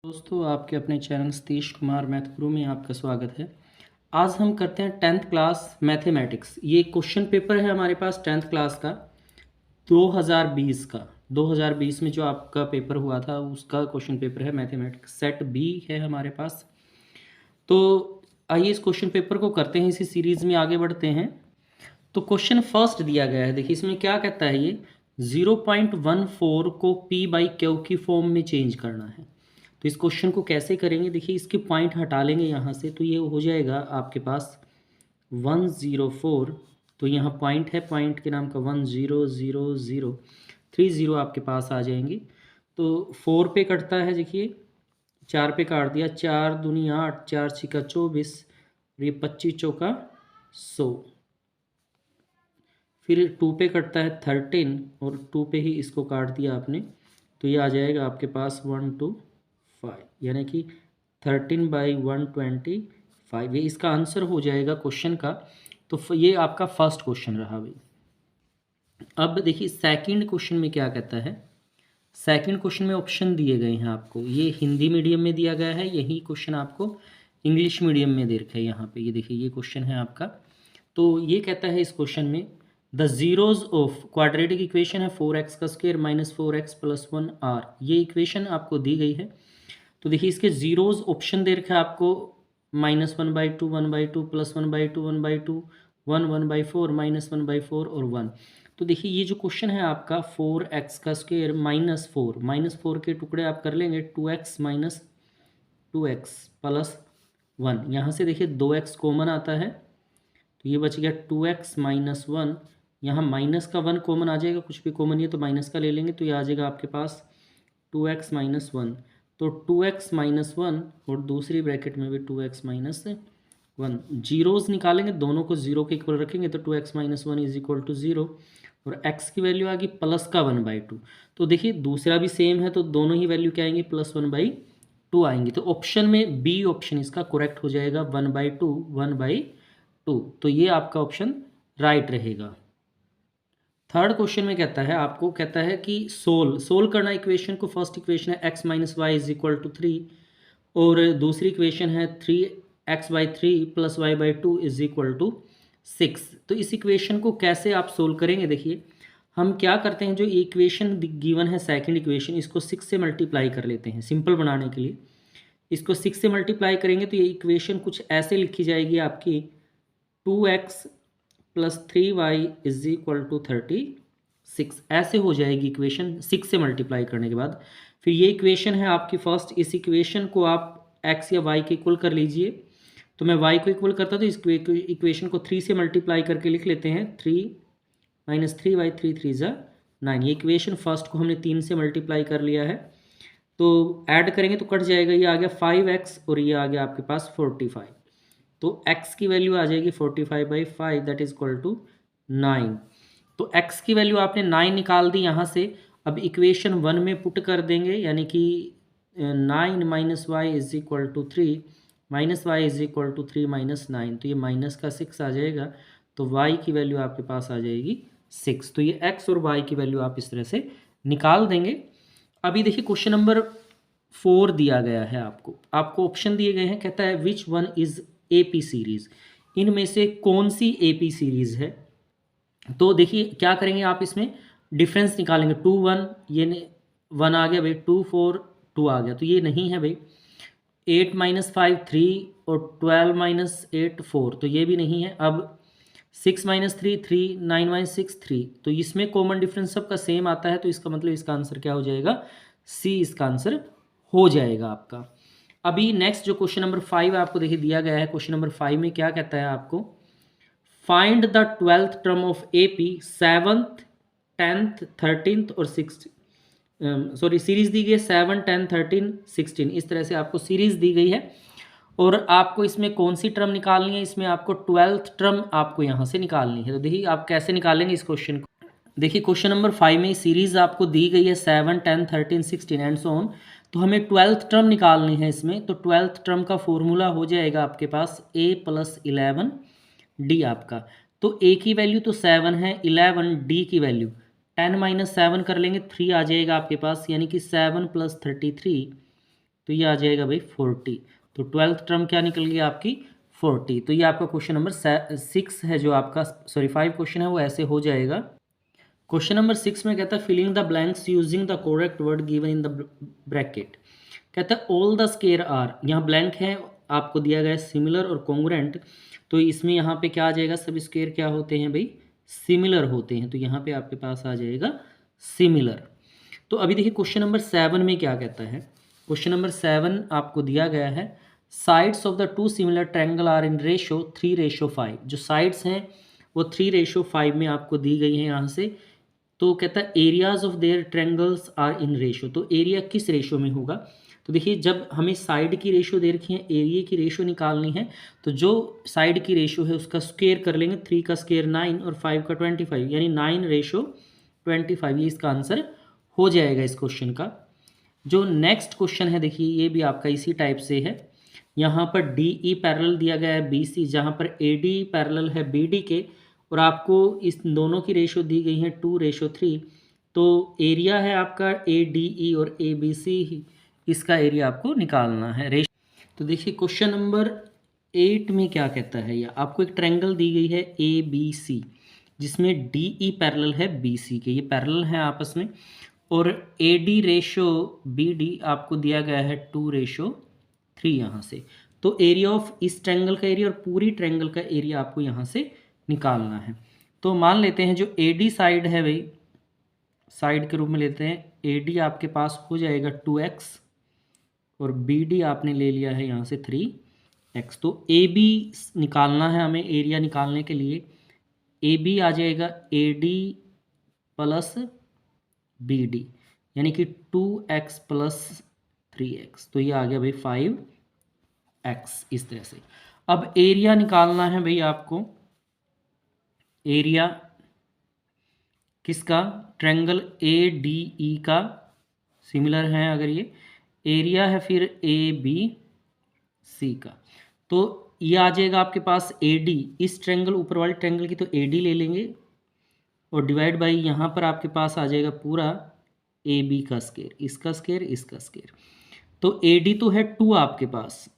दोस्तों, आपके अपने चैनल सतीश कुमार मैथ गुरु में आपका स्वागत है। आज हम करते हैं 10th क्लास मैथमेटिक्स। ये क्वेश्चन पेपर है हमारे पास 10th क्लास का 2020 का। 2020 में जो आपका पेपर हुआ था उसका क्वेश्चन पेपर है मैथमेटिक्स, सेट बी है हमारे पास। तो आइए इस क्वेश्चन पेपर को करते हैं, इसी सीरीज़ में आगे बढ़ते हैं। तो क्वेश्चन फर्स्ट दिया गया है, देखिए इसमें क्या कहता है। ये 0.14 को P/Q की फॉर्म में चेंज करना है। तो इस क्वेश्चन को कैसे करेंगे, देखिए इसके पॉइंट हटा लेंगे यहाँ से, तो ये हो जाएगा आपके पास 104। तो यहाँ पॉइंट है, पॉइंट के नाम का 1000 30 आपके पास आ जाएंगे। तो 4 पे कटता है, देखिए 4 पे काट दिया, 4 दूनी 8, 4 छिका 24, और ये 25 चौका 100। फिर 2 पे कटता है 13, और 2 पे ही इसको काट दिया आपने, तो ये आ जाएगा आपके पास 125, यानी कि 13/125। ये इसका आंसर हो जाएगा क्वेश्चन का। तो ये आपका फर्स्ट क्वेश्चन रहा भाई। अब देखिए सेकंड क्वेश्चन में क्या कहता है। सेकंड क्वेश्चन में ऑप्शन दिए गए हैं आपको, ये हिंदी मीडियम में दिया गया है, यही क्वेश्चन आपको इंग्लिश मीडियम में दे रखा है यहाँ पे। ये देखिए ये क्वेश्चन है आपका। तो ये कहता है इस क्वेश्चन में the zeros of quadratic equation है 4x का square minus 4x plus 1r। ये इक्वेशन आपको दी गई है। तो देखिए इसके जीरोज ऑप्शन दे रखा है आपको, -1/2, 1/2, +1/2, 1/2, 1, 1/4, -1/4 और 1। तो देखिए ये जो क्वेश्चन है आपका 4x का स्क्वायर -4 के टुकड़े आप कर लेंगे 2x माइनस 2x प्लस 1। यहाँ से देखिए 2x कॉमन आता है, तो ये बच गया 2x माइनस 1। यहाँ माइनस का 1 कॉमन आ जाएगा, कुछ भी कॉमन नहीं है तो माइनस का ले लेंगे, तो ये आ जाएगा आपके पास 2x माइनस 1। तो 2x माइनस 1 और दूसरी ब्रैकेट में भी 2x माइनस 1। जीरोज़ निकालेंगे, दोनों को जीरो के इक्वल रखेंगे, तो 2x minus 1 is equal to 0, और x की वैल्यू आ गई प्लस का 1/2। तो देखिए दूसरा भी सेम है, तो दोनों ही वैल्यू क्या आएंगी, +1/2 आएंगी। तो ऑप्शन में बी ऑप्शन इसका करेक्ट हो जाएगा, 1/2। तो ये आपका ऑप्शन राइट रहेगा। थर्ड क्वेश्चन में कहता है आपको, कहता है कि सोल्व करना इक्वेशन को। फर्स्ट इक्वेशन है x minus y is equal to 3, और दूसरी इक्वेशन है 3x/3 plus y/2 is equal to 6। तो इस इक्वेशन को कैसे आप सोल्व करेंगे, देखिए हम क्या करते हैं, जो इक्वेशन गिवन है सेकंड इक्वेशन, इसको 6 से मल्टीप्लाई कर लेते हैं सिंपल बनाने के लिए। इसको 6 से मल्टीप्लाई करेंगे तो ये इक्वेशन कुछ ऐसे लिखी जाएगी आपकी, 2x plus 3y is equal to 36। ऐसे हो जाएगी इक्वेशन 6 से मल्टीप्लाई करने के बाद। फिर ये इक्वेशन है आपकी फर्स्ट, इस इक्वेशन को आप x या y के इक्वल कर लीजिए। तो मैं y को इक्वल करता तो इस इक्वेशन को 3 से मल्टीप्लाई करके लिख लेते हैं, 3 माइनस 3y, 3 3 ज़ा 9। ये इक्वेशन फर्स्ट को हमने 3 से मल्टीप्लाई कर लिया है, तो ऐड करेंगे तो कट जाएगा, ये आ गया 5x और ये आ गया आपके पास 45। तो x की वैल्यू आ जाएगी 45/5, दैट इज इक्वल टू 9। तो x की वैल्यू आपने 9 निकाल दी यहाँ से। अब इक्वेशन 1 में पुट कर देंगे, यानी कि 9 minus y is equal to 3, minus y is equal to 3 minus 9, तो ये माइनस का 6 आ जाएगा। तो y की वैल्यू आपके पास आ जाएगी 6। तो ये x और y की वैल्यू आप इस तरह से निकाल देंगे। अभी देखिए क्वेश्चन नंबर 4 दिया गया है आपको ऑप्शन दिए गए हैं, कहता है which one is AP series, इनमें से कौन सी एपी सीरीज है। तो देखिए क्या करेंगे आप, इसमें डिफरेंस निकालेंगे। 2 1, ये 1 आ गया भाई, 2 4 2 आ गया, तो ये नहीं है भाई। 8 माइनस 5 3 और 12 माइनस 8 4, तो ये भी नहीं है। अब 6 माइनस 3 3, 9 माइनस 6 3, तो इसमें कॉमन डिफरेंस सबका सेम आता है, तो इसका मतलब इसका आंसर क्या हो जाएगा, सी इसका आंसर हो जाएगा आपका। अभी नेक्स्ट जो क्वेश्चन नंबर 5 आपको देखिए दिया गया है, क्वेश्चन नंबर 5 में क्या कहता है आपको, find the 12th term of AP 7th 10th 13th और 16। सॉरी सीरीज दी गई है 7 10 13 16, इस तरह से आपको सीरीज दी गई है, और आपको इसमें कौन सी टर्म निकालनी है, इसमें आपको 12th टर्म आपको यहाँ से निकालनी है। तो देखिए आप कैसे निकालेंगे इस क्वेश्चन को। देखिए क्वेश्चन नंबर 5 में सीरीज आपको दी गई है 7 10 13 16 एंड सो ऑन, तो हमें 12th टर्म निकालनी है इसमें। तो 12th टर्म का फॉर्मूला हो जाएगा आपके पास a प्लस 11 d आपका। तो a की वैल्यू तो 7 है, 11 d की वैल्यू 10 माइनस 7 कर लेंगे, 3 आ जाएगा आपके पास, यानी कि 7 प्लस 33 तो ये आ जाएगा भाई 40। तो 12th टर्म क्या निकल गई आपकी 40। तो ये आपका क्वेश्चन नंबर 6 है जो आपका, सॉरी 5 क्वेश्चन है वो ऐसे हो जाएगा। क्वेश्चन नंबर 6 में कहता है filling the blanks using the correct word given in the bracket. कहता है ऑल द स्केयर आर, यहाँ ब्लैंक है, आपको दिया गया है सिमिलर और कॉन्ग्रुएंट, तो इसमें यहाँ पे क्या आ जाएगा, सब स्केयर क्या होते हैं भाई, सिमिलर होते हैं, तो यहाँ पे आपके पास आ जाएगा सिमिलर। तो अभी देखिए क्वेश्चन नंबर 7 में क्या कहता है। क्वेश्चन नंबर 7 आपको दिया गया है sides of the two similar triangle are in ratio 3:5। जो साइड्स हैं वो 3:5 में आपको दी गई हैं यहाँ से। तो कहता है areas of their triangles are in ratio, तो एरिया किस रेशो में होगा। तो देखिए जब हमें साइड की रेशो दे रखी है, एरिया की रेशो निकालनी है, तो जो साइड की रेशो है उसका स्क्वायर कर लेंगे। 3 का स्क्वायर 9 और 5 का 25, यानी 9:25, ये इसका आंसर हो जाएगा इस क्वेश्चन का। जो नेक्स्ट क्वेश्चन है देखिए ये भी आपका इसी टाइप से है। यहाँ पर डी ई पैरेलल दिया गया है बी सी, जहाँ पर ए डी पैरेलल है बी डी के, और आपको इस दोनों की रेशो दी गई है 2:3। तो एरिया है आपका ए डी ई और ए बी सी, इसका एरिया आपको निकालना है रेशो। तो देखिए क्वेश्चन नंबर 8 में क्या कहता है, या आपको एक ट्रायंगल दी गई है ए बी सी, जिसमें डी ई पैरेलल है बी सी के, ये पैरेलल है आपस में, और A D ratio B D आपको दिया गया है 2:3 यहाँ से। तो एरिया ऑफ इस ट्रायंगल का एरिया और पूरी ट्रायंगल का एरिया आपको यहाँ से निकालना है। तो मान लेते हैं जो ए डी साइड है भाई, साइड के रूप में लेते हैं, ए डी आपके पास हो जाएगा 2x और बी डी आपने ले लिया है यहाँ से 3x। तो ए बी निकालना है हमें, एरिया निकालने के लिए ए बी आ जाएगा A D plus B D, यानी कि 2x प्लस 3x, तो ये आ गया भाई 5x इस तरह से। अब एरिया निकालना है भाई आपको, एरिया किसका, ट्रायंगल ए डी ई का, सिमिलर है अगर ये एरिया है, फिर ए बी सी का, तो ये आ जाएगा आपके पास ए डी, इस ट्रायंगल ऊपर वाले ट्रायंगल की तो ए डी ले लेंगे, और डिवाइड बाई यहाँ पर आपके पास आ जाएगा पूरा ए बी का स्क्वायर, इसका स्क्वायर, इसका स्क्वायर। तो ए डी तो है 2 आपके पास,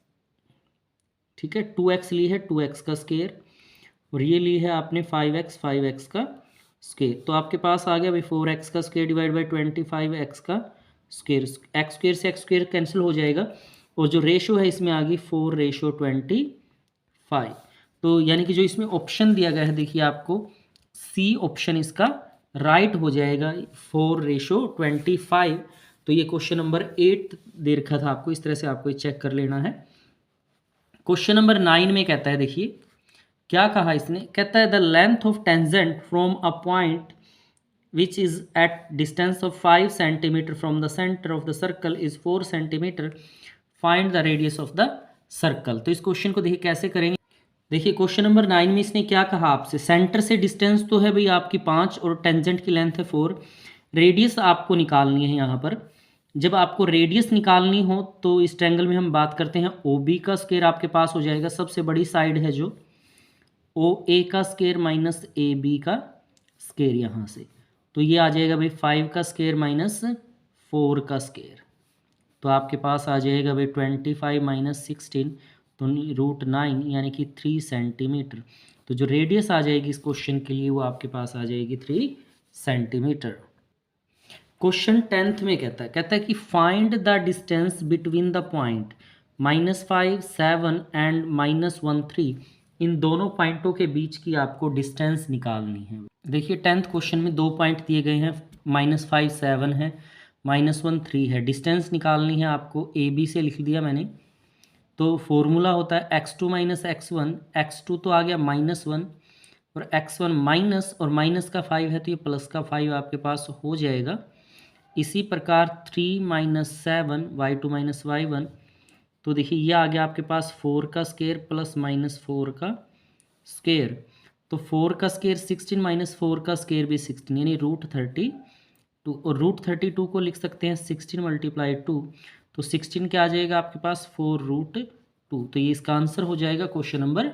ठीक है, 2x ली है 2x का स्क्वायर, और ये ली है आपने 5x का स्क्वायर, तो आपके पास आ गया भाई 4x का स्क्वायर डिवाइड बाई 25x का स्क्वायर। एक्स स्क्वायर से एक्स स्क्वायर कैंसिल हो जाएगा, और जो रेशो है इसमें आ गई 4:25। तो यानी कि जो इसमें ऑप्शन दिया गया है देखिए आपको सी ऑप्शन इसका राइट हो जाएगा 4:25। तो ये क्वेश्चन नंबर 8 दे रखा था आपको, इस तरह से आपको चेक कर लेना है। क्वेश्चन नंबर 9 में कहता है, देखिए क्या कहा इसने, कहता है the length of tangent from a point which is at distance of 5 centimetre from the centre of the circle is 4 centimetre, find the radius of the circle. तो इस क्वेश्चन को देखिए कैसे करेंगे। देखिए क्वेश्चन नंबर 9 में इसने क्या कहा आपसे, सेंटर से डिस्टेंस तो है भाई आपकी 5 और टेंजेंट की लेंथ है 4, रेडियस आपको निकालनी है। यहाँ पर जब आपको रेडियस निकालनी हो तो इस ट्रायंगल में हम बात करते हैं ओ बी का स्क्वायर आपके पास हो जाएगा, सबसे बड़ी साइड है जो ओ ए का स्क्वायर माइनस ए बी का स्क्वायर यहाँ से, तो ये आ जाएगा भाई 5 का स्क्वायर माइनस 4 का स्क्वायर, तो आपके पास आ जाएगा भाई 25 माइनस 16, तो √9 यानी कि 3 सेंटीमीटर। तो जो रेडियस आ जाएगी इस क्वेश्चन के लिए वो आपके पास आ जाएगी 3 सेंटीमीटर। क्वेश्चन 10th में कहता है कि find the distance between the point -5, 7 and -1, 3, इन दोनों पॉइंटों के बीच की आपको डिस्टेंस निकालनी है। देखिए 10th क्वेश्चन में 2 पॉइंट दिए गए हैं, -5 7 है, -1 3 है, डिस्टेंस निकालनी है आपको। ए बी से लिख दिया मैंने, तो फॉर्मूला होता है x2 - x1, x2 तो आ गया -1 और x1 माइनस और माइनस का 5 है तो ये प्लस का 5 आपके पास हो जाएगा। इसी प्रकार 3 - 7 y2 - y1, तो देखिए ये आ गया आपके पास 4 का स्क्वायर प्लस -4 का स्क्वायर, तो 4 का स्क्वायर 16 - 4 का स्क्वायर भी 16 यानी √32, और √32 को लिख सकते हैं 16 × 2, तो 16 क्या आ जाएगा आपके पास 4√2, तो ये इसका आंसर हो जाएगा क्वेश्चन नंबर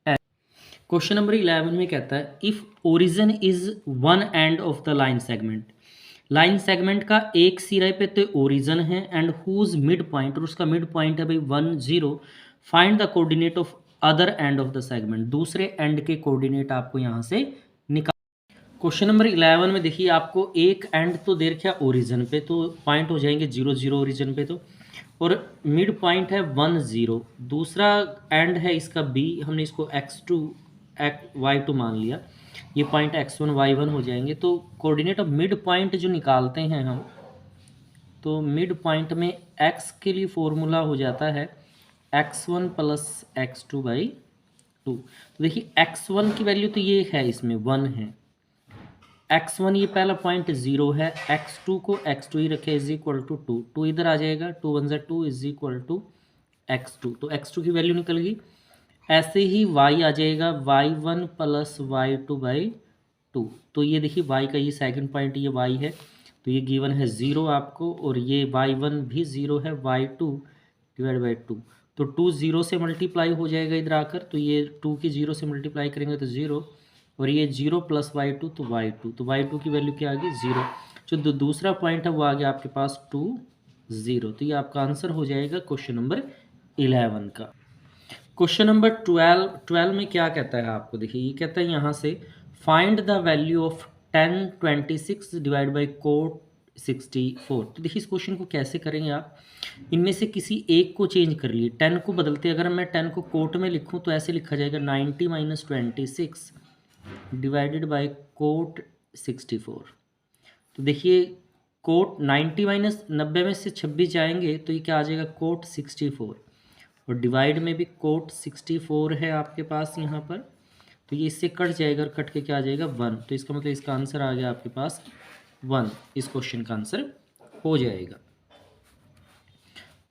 10। क्वेश्चन नंबर 11 में कहता है if origin is one end of the line segment, line segment का एक सिरे पे तो ओरिजिन है एंड हुज मिड पॉइंट, और उसका मिड पॉइंट है भाई 1 0। Find the coordinate of other end of the segment, दूसरे एंड के कोऑर्डिनेट आपको यहाँ से निकाल। क्वेश्चन नंबर 11 में देखिए आपको एक एंड तो दे रखा ओरिजिन पे, तो पॉइंट हो जाएंगे 0 0 ओरिजिन पे तो, और मिड पॉइंट है 1 0। दूसरा एंड है इसका बी, हमने इसको x2 y2 मान लिया, ये पॉइंट x1 y1 हो जाएंगे। तो कोऑर्डिनेट ऑफ मिड पॉइंट जो निकालते हैं हम, तो मिड पॉइंट में x के लिए फॉर्मूला हो जाता है x1 प्लस x2 बाई 2। तो देखिए x1 की वैल्यू तो ये है, इसमें 1 है, x1 ये पहला पॉइंट 0 है, x2 को x2 ही रखे इज इक्वल टू 2, 2 इधर आ जाएगा, 2 1 2 इज इक्वल टू x2, तो x2 की वैल्यू निकल गई। ऐसे ही y आ जाएगा y1 प्लस y2 बाई 2। तो ये देखिए y का ये सेकंड पॉइंट ये y है, तो ये गिवन है 0 आपको, और ये y1 भी 0 है, y2 डिवाइड बाई 2, तो 2 0 से मल्टीप्लाई हो जाएगा इधर आकर, तो ये 2 की 0 से मल्टीप्लाई करेंगे तो 0, और ये 0 प्लस y2 तो y2, तो y2 की वैल्यू क्या आ गई 0। जो दूसरा पॉइंट है वो आ गया आपके पास 2 0। तो ये आपका आंसर हो जाएगा क्वेश्चन नंबर 11 का। क्वेश्चन नंबर 12 में क्या कहता है आपको, देखिए ये कहता है यहाँ से find the value of 10 26 divide by quote 64। तो देखिए इस क्वेश्चन को कैसे करेंगे आप, इनमें से किसी एक को चेंज कर लिए, 10 को बदलते, अगर मैं 10 को कोट में लिखूँ तो ऐसे लिखा जाएगा 90 माइनस 26 डिवाइडेड बाय कोट 64। तो देखिए कोट 90 माइनस 90 में से 26 जाएंगे तो ये क्या आ जाएगा कोट 64, और डिवाइड में भी कोट 64 है आपके पास यहाँ पर, तो ये इससे कट जाएगा और कट के क्या आ जाएगा 1। तो इसका मतलब इसका आंसर आ गया आपके पास 1, इस क्वेश्चन का आंसर हो जाएगा।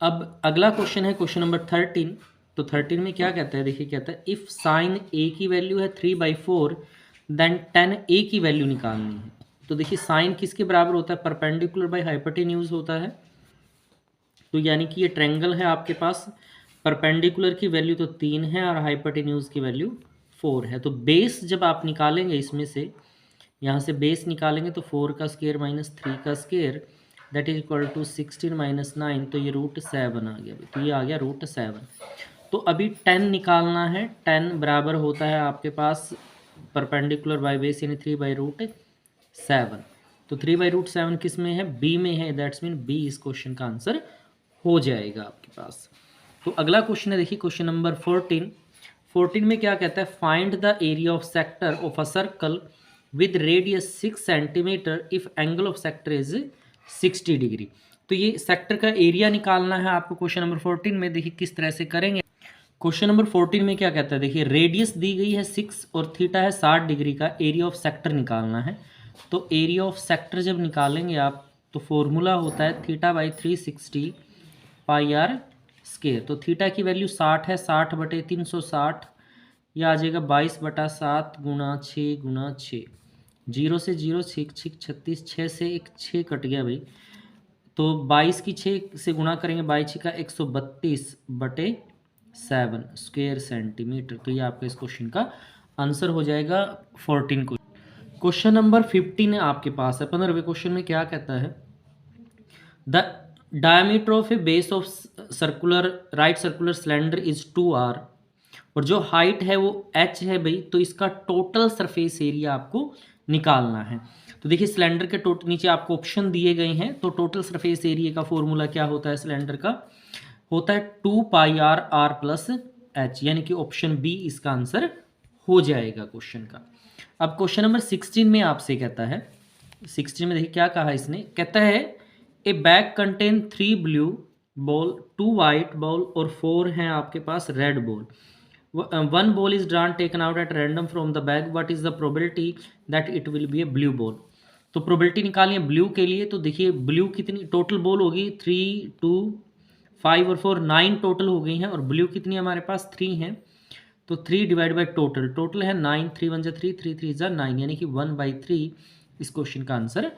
अब अगला क्वेश्चन है क्वेश्चन नंबर 13। तो 13 में क्या कहता है, देखिए कहता है इफ़ साइन ए की वैल्यू है 3/4 देन tan ए की वैल्यू निकालनी है। तो देखिए साइन किसके बराबर होता है, परपेंडिकुलर बाई हाइपोटेन्यूज होता है, तो यानी कि ये ट्रायंगल है आपके पास, परपेंडिकुलर की वैल्यू तो 3 है और हाइपोटेन्यूज की वैल्यू 4 है। तो बेस जब आप निकालेंगे इसमें से, यहाँ से बेस निकालेंगे तो 4 का स्क्वायर माइनस 3 का square that is equal to 16 minus 9, तो ये √7 आ गया, तो ये आ गया √7। तो अभी 10 निकालना है, 10 बराबर होता है आपके पास परपेंडिकुलर बाई बेस यानी 3/√7। तो 3/√7 किस में है, बी में है, दैट्स मीन बी इस क्वेश्चन का आंसर हो जाएगा आपके पास। तो अगला क्वेश्चन है देखिए क्वेश्चन नंबर 14 में क्या कहता है find the area of sector of a circle with radius 6 centimetre if angle of sector is 60 degree. तो ये सेक्टर का एरिया निकालना है आपको क्वेश्चन नंबर 14 में। देखिए किस तरह से करेंगे। क्वेश्चन नंबर 14 में क्या कहता है, देखिए रेडियस दी गई है 6 और थीटा है 60 डिग्री का, एरिया ऑफ सेक्टर निकालना है। तो एरिया ऑफ सेक्टर जब निकालेंगे आप तो फॉर्मूला होता है theta by 360 pi r square. तो थीटा की वैल्यू 60 है, 60/360, यह आ जाएगा 22/7 गुणा 6 गुणा 6, 0 से 0 6 6 36, 6 से एक 6 कट गया भाई, तो 22 की 6 से गुणा करेंगे, 22 का 132/7 स्क्वायर सेंटीमीटर। तो ये आपका इस क्वेश्चन का आंसर हो जाएगा 14 को। क्वेश्चन नंबर 15 आपके पास है। 15वें क्वेश्चन में क्या कहता है, the diameter of A base of circular right circular cylinder is 2r, और जो हाइट है वो h है भाई, तो इसका टोटल सरफेस एरिया आपको निकालना है। तो देखिए सिलेंडर के नीचे आपको ऑप्शन दिए गए हैं, तो टोटल सरफेस एरिया का फॉर्मूला क्या होता है सिलेंडर का, होता है 2πr r प्लस h, यानी कि ऑप्शन बी इसका आंसर हो जाएगा क्वेश्चन का। अब क्वेश्चन नंबर 16 में आपसे कहता है, 16 में देखिए क्या कहा इसने, कहता है a bag contain 3 blue ball 2 white ball और 4 हैं आपके पास red ball. 1 ball is drawn taken out at random from the bag, what is the probability that it will be a blue ball. तो प्रोबेबिलिटी निकालिए blue के लिए। तो देखिए ब्लू कितनी टोटल बॉल होगी, 3 2 5 और 4 9 टोटल हो गई हैं, और ब्लू कितनी हमारे पास 3 हैं, तो 3 डिवाइड बाई टोटल है 9, 3 1 3 3 3 9, यानी कि 1/3 इस क्वेश्चन का आंसर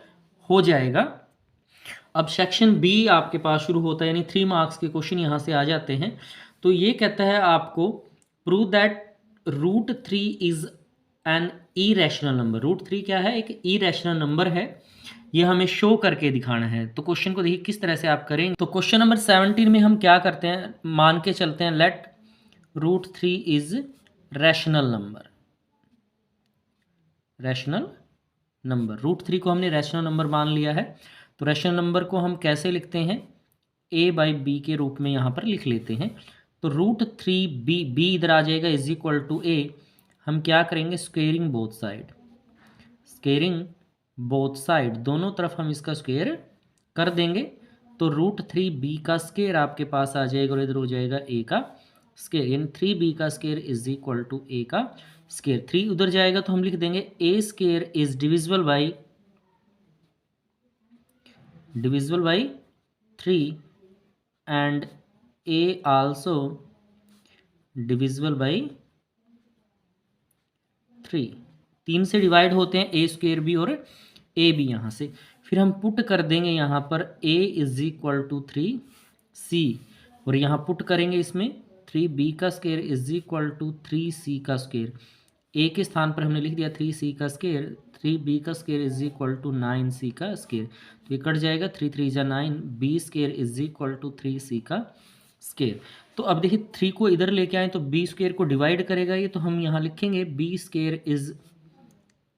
हो जाएगा। अब सेक्शन बी आपके पास शुरू होता है, यानी 3 मार्क्स के क्वेश्चन यहाँ से आ जाते हैं। तो ये कहता है आपको prove that √3 is an irrational number. √3 क्या है, एक इरेशनल नंबर है ये हमें शो करके दिखाना है। तो क्वेश्चन को देखिए किस तरह से आप करेंगे। तो क्वेश्चन नंबर 17 में हम क्या करते हैं, मान के चलते हैं let √3 is rational number. Rational number √3 को हमने रैशनल नंबर मान लिया है। तो रैशनल नंबर को हम कैसे लिखते हैं, a/b के रूप में यहाँ पर लिख लेते हैं। तो √3b, b इधर आ जाएगा, इज इक्वल टू a। हम क्या करेंगे, squaring both side, squaring both side, दोनों तरफ हम इसका स्क्वेयर कर देंगे। तो √3b का स्क्वेयर आपके पास आ जाएगा और इधर हो जाएगा a का स्क्वेयर, यानी 3b का square is equal to a का स्क्वेयर। 3 उधर जाएगा तो हम लिख देंगे a square is divisible by 3 and a also divisible by 3। 3 से डिवाइड होते हैं a स्क्वेयर भी और a भी यहाँ से। फिर हम पुट कर देंगे यहाँ पर a is equal to 3c, और यहाँ पुट करेंगे इसमें 3b का square is equal to 3c का स्क्वेयर। a के स्थान पर हमने लिख दिया 3c का स्क्वेयर, 3b का square is equal to 9c का स्क्वेयर। तो ये कट जाएगा, 3 3 जा 9, b square is equal to 3c का स्क्वेयर। तो अब देखिए 3 को इधर लेके आए तो b स्क्वेयर को डिवाइड करेगा ये, तो हम यहाँ लिखेंगे b square is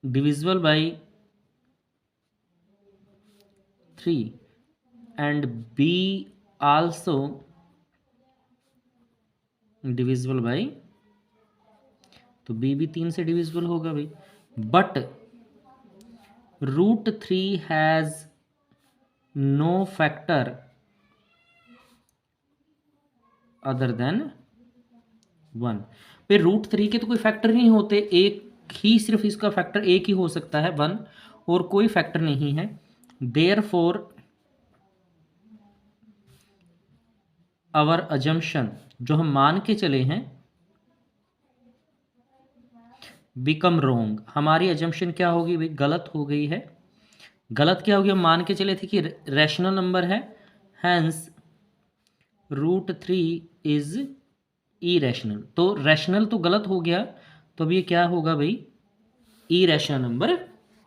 divisible by 3 and b also divisible by, तो b भी 3 से डिविजिबल होगा भाई। But √3 has no factor other than 1। भाई √3 के तो कोई फैक्टर नहीं होते, एक ही, सिर्फ इसका फैक्टर एक ही हो सकता है 1, और कोई फैक्टर नहीं है। देयरफॉर आवर अजम्पशन, जो हम मान के चले हैं, बिकम रोंग, हमारी अजम्पशन क्या होगी भाई, गलत हो गई है। गलत क्या होगी, हम मान के चले थे कि रैशनल नंबर है, हैंस √3 इज इरेशनल। तो रैशनल तो गलत हो गया, तो अब ये क्या होगा भाई, इरेशनल नंबर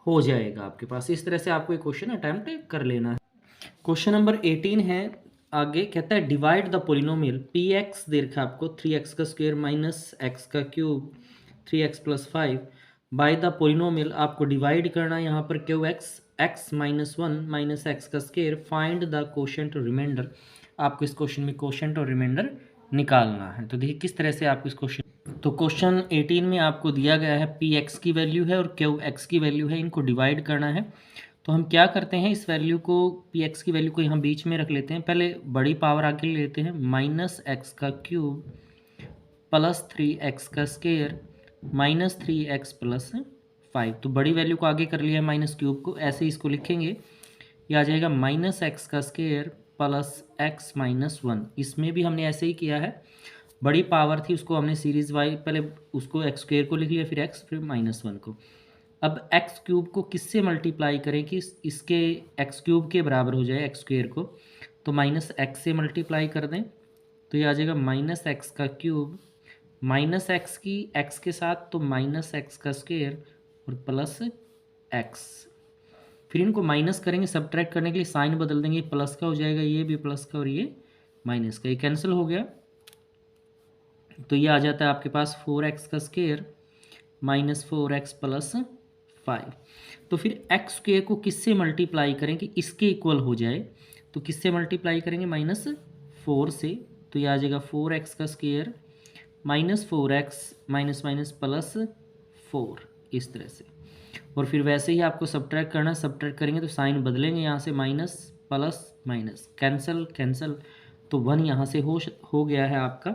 हो जाएगा आपके पास। इस तरह से आपको एक क्वेश्चन अटेम्प्ट कर लेना है। क्वेश्चन नंबर 18 है, आगे कहता है डिवाइड द पोलिनोमियल px दे रखा है आपको 3x का स्क्वायर माइनस x का cube 3x plus 5 by the polynomial. आपको डिवाइड करना है यहाँ पर qx x minus 1 minus x का स्क्वायर, फाइंड द कोशेंट और रिमाइंडर। आपको इस क्वेश्चन में कोशेंट और रिमाइंडर निकालना है। तो देखिए किस तरह से आपको इस क्वेश्चन, तो क्वेश्चन 18 में आपको दिया गया है px की वैल्यू है और qx की वैल्यू है, इनको डिवाइड करना है। तो हम क्या करते हैं, इस वैल्यू को, px की वैल्यू को यहाँ बीच में रख लेते हैं, पहले बड़ी पावर आगे ले लेते हैं, माइनस एक्स का क्यूब प्लस 3x का स्क्वायर माइनस 3x प्लस 5। तो बड़ी वैल्यू को आगे कर लिया है माइनस क्यूब को, ऐसे इसको लिखेंगे, ये आ जाएगा माइनस एक्स का स्क्वायर प्लस x माइनस 1। इसमें भी हमने ऐसे ही किया है, बड़ी पावर थी उसको हमने सीरीज वाई, पहले उसको एक्स स्क्वायर को लिख लिया, फिर x, फिर माइनस 1 को। अब एक्स क्यूब को किससे मल्टीप्लाई करें कि इसके एक्स क्यूब के बराबर हो जाए एक्स स्क्वायर को, तो माइनस एक्स से मल्टीप्लाई कर दें, तो ये आ जाएगा माइनस एक्स का क्यूब माइनस एक्स की एक्स के साथ, तो माइनस एक्स का स्क्वायर और प्लस एक्स। फिर इनको माइनस करेंगे, सब्ट्रैक्ट करने के लिए साइन बदल देंगे, प्लस का हो जाएगा, ये भी प्लस का और ये माइनस का, ये कैंसिल हो गया। तो ये आ जाता है आपके पास 4x का स्क्वायर माइनस 4x प्लस 5। तो फिर एक्स स्क्वायर को किससे मल्टीप्लाई करें कि इसके इक्वल हो जाए, तो किससे मल्टीप्लाई करेंगे, माइनस 4 से। तो ये आ जाएगा 4x का square minus 4x minus minus plus 4, इस तरह से। और फिर वैसे ही आपको सब्ट्रैक्ट करना, सब्ट्रैक्ट करेंगे तो साइन बदलेंगे, यहाँ से minus plus minus, cancel cancel, तो 1 यहाँ से हो गया है आपका।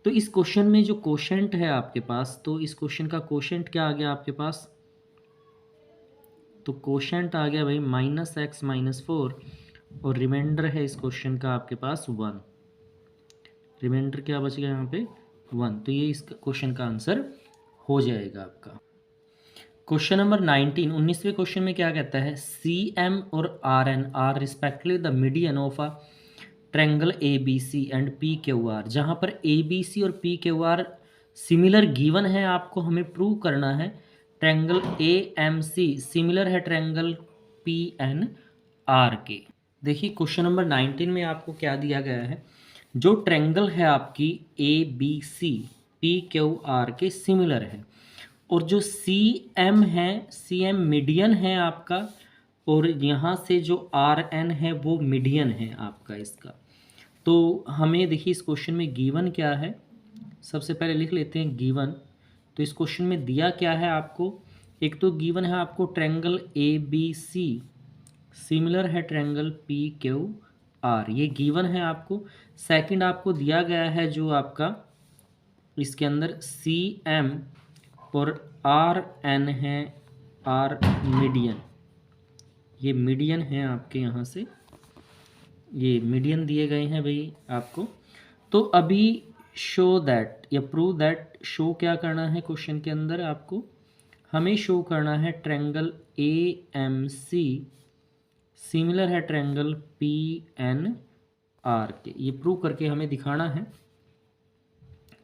तो इस क्वेश्चन में जो कोशेंट है आपके पास, तो इस क्वेश्चन का कोशेंट क्या आ गया आपके पास, तो कोशेंट आ गया भाई माइनस एक्स माइनस 4, और रिमाइंडर है इस क्वेश्चन का आपके पास 1। रिमाइंडर क्या बच गया यहाँ पे 1, तो ये इस क्वेश्चन का आंसर हो जाएगा आपका। क्वेश्चन नंबर 19, 19वें क्वेश्चन में क्या कहता है, CM और RN are respectively the median of a triangle ABC and PQR। जहाँ पर ABC और PQR सिमिलर गिवन है, आपको हमें प्रूव करना है ट्रायंगल AMC सिमिलर है ट्रायंगल पी एन आर के। देखिए क्वेश्चन नंबर 19 में आपको क्या दिया गया है, जो ट्रेंगल है आपकी A B C P Q R के सिमिलर है, और जो सी एम है, सी एम मीडियन है आपका, और यहाँ से जो आर एन है वो मीडियन है आपका इसका। तो हमें देखिए इस क्वेश्चन में गिवन क्या है, सबसे पहले लिख लेते हैं गिवन। तो इस क्वेश्चन में दिया क्या है आपको, एक तो गिवन है आपको triangle A B C similar है ट्रायंगल पी क्यू आर, ये गिवन है आपको। सेकंड आपको दिया गया है जो आपका इसके अंदर सी एम और आर एन है, आर मीडियन, ये मीडियन है आपके यहाँ से, ये मीडियन दिए गए हैं भाई आपको। तो अभी शो दैट या प्रूव दैट, शो क्या करना है क्वेश्चन के अंदर आपको, हमें शो करना है triangle A M C similar है ट्रायंगल पी एन आर के, ये प्रूव करके हमें दिखाना है।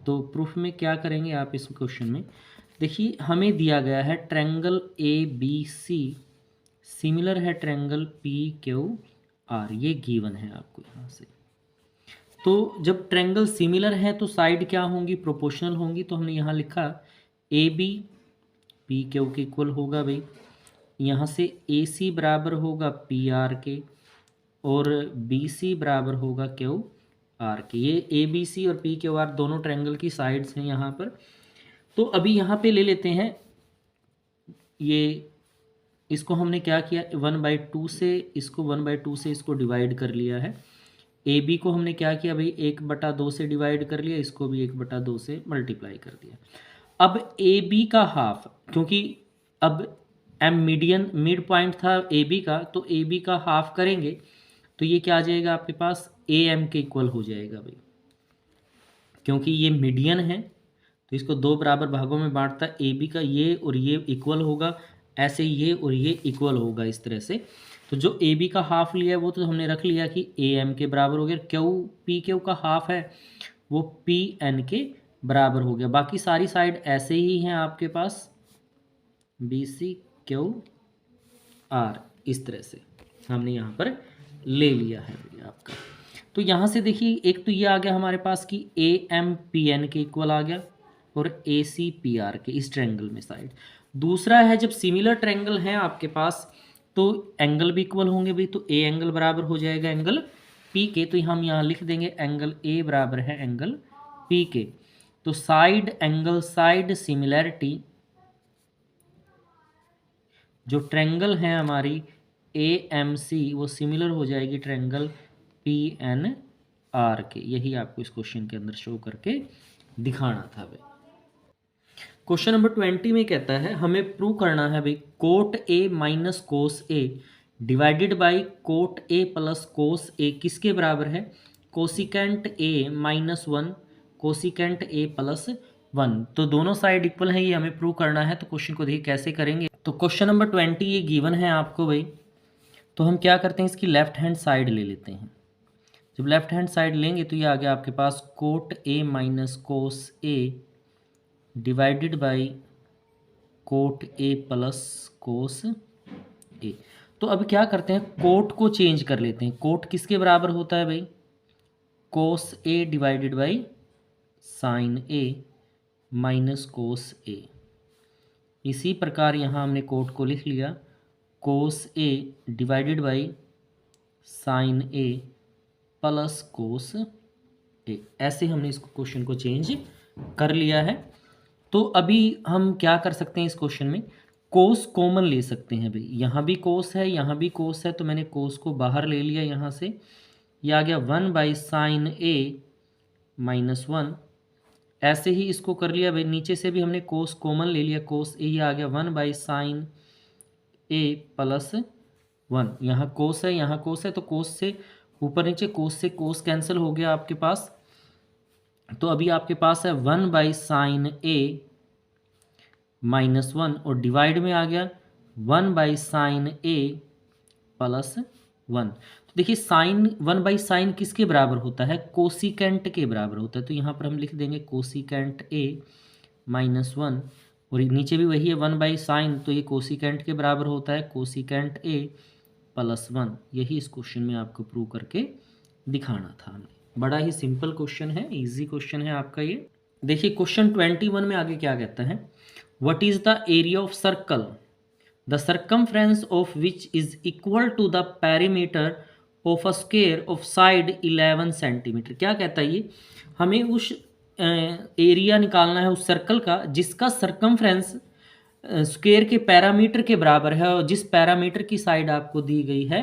तो प्रूफ में क्या करेंगे आप इस क्वेश्चन में, देखिए हमें दिया गया है triangle A B C similar है ट्रायंगल पी क्यू आर, ये गिवन है आपको यहाँ से। तो जब ट्रायंगल सिमिलर है तो साइड क्या होंगी, प्रोपोर्शनल होंगी। तो हमने यहाँ लिखा ए बी पी क्यू के इक्वल होगा भाई, यहाँ से ए सी बराबर होगा पी आर के, और बी सी बराबर होगा क्यू आर के। ये ए बी सी और पी क्यू आर दोनों ट्रायंगल की साइड्स हैं यहाँ पर। तो अभी यहाँ पे ले लेते हैं, ये इसको हमने क्या किया, 1/2 से इसको 1/2 से इसको डिवाइड कर लिया है। ए बी को हमने क्या किया भाई, 1/2 से डिवाइड कर लिया, इसको भी 1/2 से मल्टीप्लाई कर दिया। अब ए बी का हाफ, क्योंकि अब एम मीडियन मिड पॉइंट था ए बी का, तो ए बी का हाफ करेंगे तो ये क्या आ जाएगा आपके पास, ए एम के इक्वल हो जाएगा भाई, क्योंकि ये मीडियन है तो इसको दो बराबर भागों में बांटता है, ए बी का ये और ये इक्वल होगा, ऐसे ये और ये इक्वल होगा इस तरह से। तो जो ए बी का हाफ लिया है वो तो हमने रख लिया कि ए एम के बराबर हो गया, क्यू पी क्यू का हाफ है वो पी एन के बराबर हो गया। बाकी सारी साइड ऐसे ही हैं आपके पास, बी सी क्यू आर, इस तरह से हमने यहाँ पर ले लिया है आपका। तो यहाँ से देखिए एक तो ये आ गया हमारे पास कि ए एम पी एन के इक्वल आ गया, और ए सी पी आर के इस ट्रायंगल में साइड। दूसरा है जब सिमिलर ट्रायंगल हैं आपके पास तो एंगल भी इक्वल होंगे भी, तो ए एंगल बराबर हो जाएगा एंगल पी के, तो हम यहाँ लिख देंगे एंगल ए बराबर है एंगल पी के। तो साइड एंगल साइड सिमिलैरिटी, जो ट्रायंगल है हमारी ए एम सी वो सिमिलर हो जाएगी ट्रायंगल पी एन आर के। यही आपको इस क्वेश्चन के अंदर शो करके दिखाना था भाई। क्वेश्चन नंबर 20 में कहता है हमें प्रूव करना है भाई cot A minus cos A divided by cot A plus cos A किसके बराबर है, कोसिकेंट ए -1 कोसिकेंट ए +1। तो दोनों साइड इक्वल है, ये हमें प्रूव करना है। तो क्वेश्चन को देखिए कैसे करेंगे। तो क्वेश्चन नंबर 20 ये गिवन है आपको भाई, तो हम क्या करते हैं इसकी लेफ्ट हैंड साइड ले लेते हैं। जब लेफ्ट हैंड साइड लेंगे तो ये आ गया आपके पास cot A minus cos A divided by cot A plus cos A. तो अब क्या करते हैं, कोट को चेंज कर लेते हैं। कोट किसके बराबर होता है भाई, cos A divided by sine A minus cos A. इसी प्रकार यहाँ हमने कोट को लिख लिया, cos A divided by sine A plus cos A. ऐसे हमने इस क्वेश्चन को चेंज कर लिया है। तो अभी हम क्या कर सकते हैं इस क्वेश्चन में, कोस कॉमन ले सकते हैं भाई, यहाँ भी कोस है यहाँ भी कोस है, तो मैंने कोस को बाहर ले लिया यहाँ से, ये आ गया 1/sin ए -1। ऐसे ही इसको कर लिया भाई, नीचे से भी हमने कोस कॉमन ले लिया, कोस ए ये आ गया 1/sin ए +1। यहाँ कोस है यहाँ कोस है, तो कोस से ऊपर नीचे कोस से कोस कैंसिल हो गया आपके पास। तो अभी आपके पास है 1/sin ए -1 और डिवाइड में आ गया 1/sin ए +1। तो देखिए साइन 1/sin किसके बराबर होता है, कोसिकेंट के बराबर होता है। तो यहाँ पर हम लिख देंगे कोसिकेंट ए -1 और नीचे भी वही है 1/sin, तो ये कोसिकेंट के बराबर होता है कोसिकेंट ए प्लस 1। यही इस क्वेश्चन में आपको प्रूव करके दिखाना था हमें। बड़ा ही सिंपल क्वेश्चन है, इजी क्वेश्चन है आपका ये। देखिए क्वेश्चन 21 में आगे क्या कहता है, what is the area of circle the circumference of which is equal to the perimeter of a square of side 11 centimetre. क्या कहता है ये, हमें उस एरिया निकालना है उस सर्कल का जिसका सर्कमफ्रेंस स्क्वायर के पैरामीटर के बराबर है और जिस पैरामीटर की साइड आपको दी गई है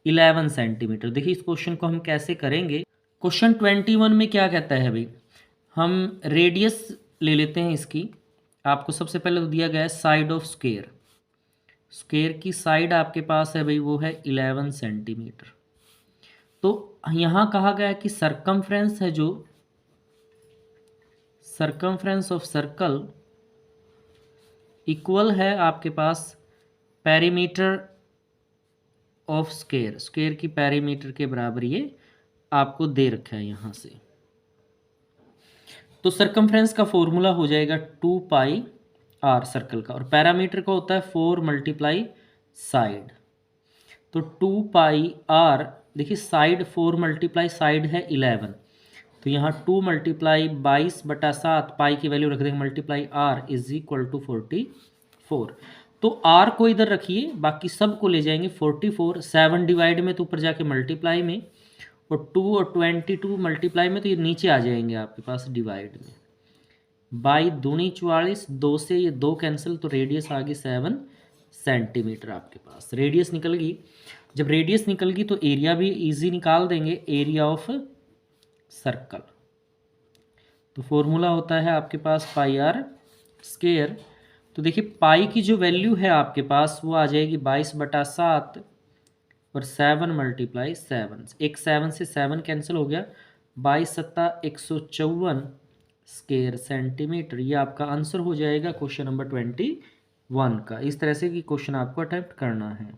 11 सेंटीमीटर। देखिए इस क्वेश्चन को हम कैसे करेंगे। क्वेश्चन 21 में क्या कहता है भाई, हम रेडियस ले लेते हैं इसकी। आपको सबसे पहले तो दिया गया है साइड ऑफ स्क्वायर, स्क्वायर की साइड आपके पास है भाई वो है 11 सेंटीमीटर। तो यहाँ कहा गया है कि सर्कमफ्रेंस है जो सर्कमफ्रेंस ऑफ सर्कल इक्वल है आपके पास पेरीमीटर ऑफ स्क्वायर, स्क्वायर की पेरीमीटर के बराबर ये आपको दे रखा है यहाँ से। तो सर्कमफ्रेंस का फॉर्मूला हो जाएगा 2πr सर्कल का, और पैरामीटर का होता है 4 × साइड। तो 2πr, देखिए साइड 4 × साइड है 11, तो यहाँ 2 × 22/7 पाई की वैल्यू रख देंगे multiply r is equal to 44। तो r को इधर रखिए, बाकी सब को ले जाएंगे 44, 7 डिवाइड में तो ऊपर जाके मल्टीप्लाई में, और 2 और 22 मल्टीप्लाई में तो ये नीचे आ जाएंगे आपके पास डिवाइड में। बाई दूनी 44, 2 से ये 2 कैंसिल, तो रेडियस आ गई 7 सेंटीमीटर आपके पास। रेडियस निकल गई, जब रेडियस निकल गई तो एरिया भी इजी निकाल देंगे, एरिया ऑफ सर्कल। तो फॉर्मूला होता है आपके पास πr स्क्वायर। तो देखिए पाई की जो वैल्यू है आपके पास वो आ जाएगी 22/7 और 7 × 7, एक 7 से 7 कैंसिल हो गया, 22×7 154 स्क्वायर सेंटीमीटर। ये आपका आंसर हो जाएगा क्वेश्चन नंबर 21 का। इस तरह से कि क्वेश्चन आपको अटेम्प्ट करना है।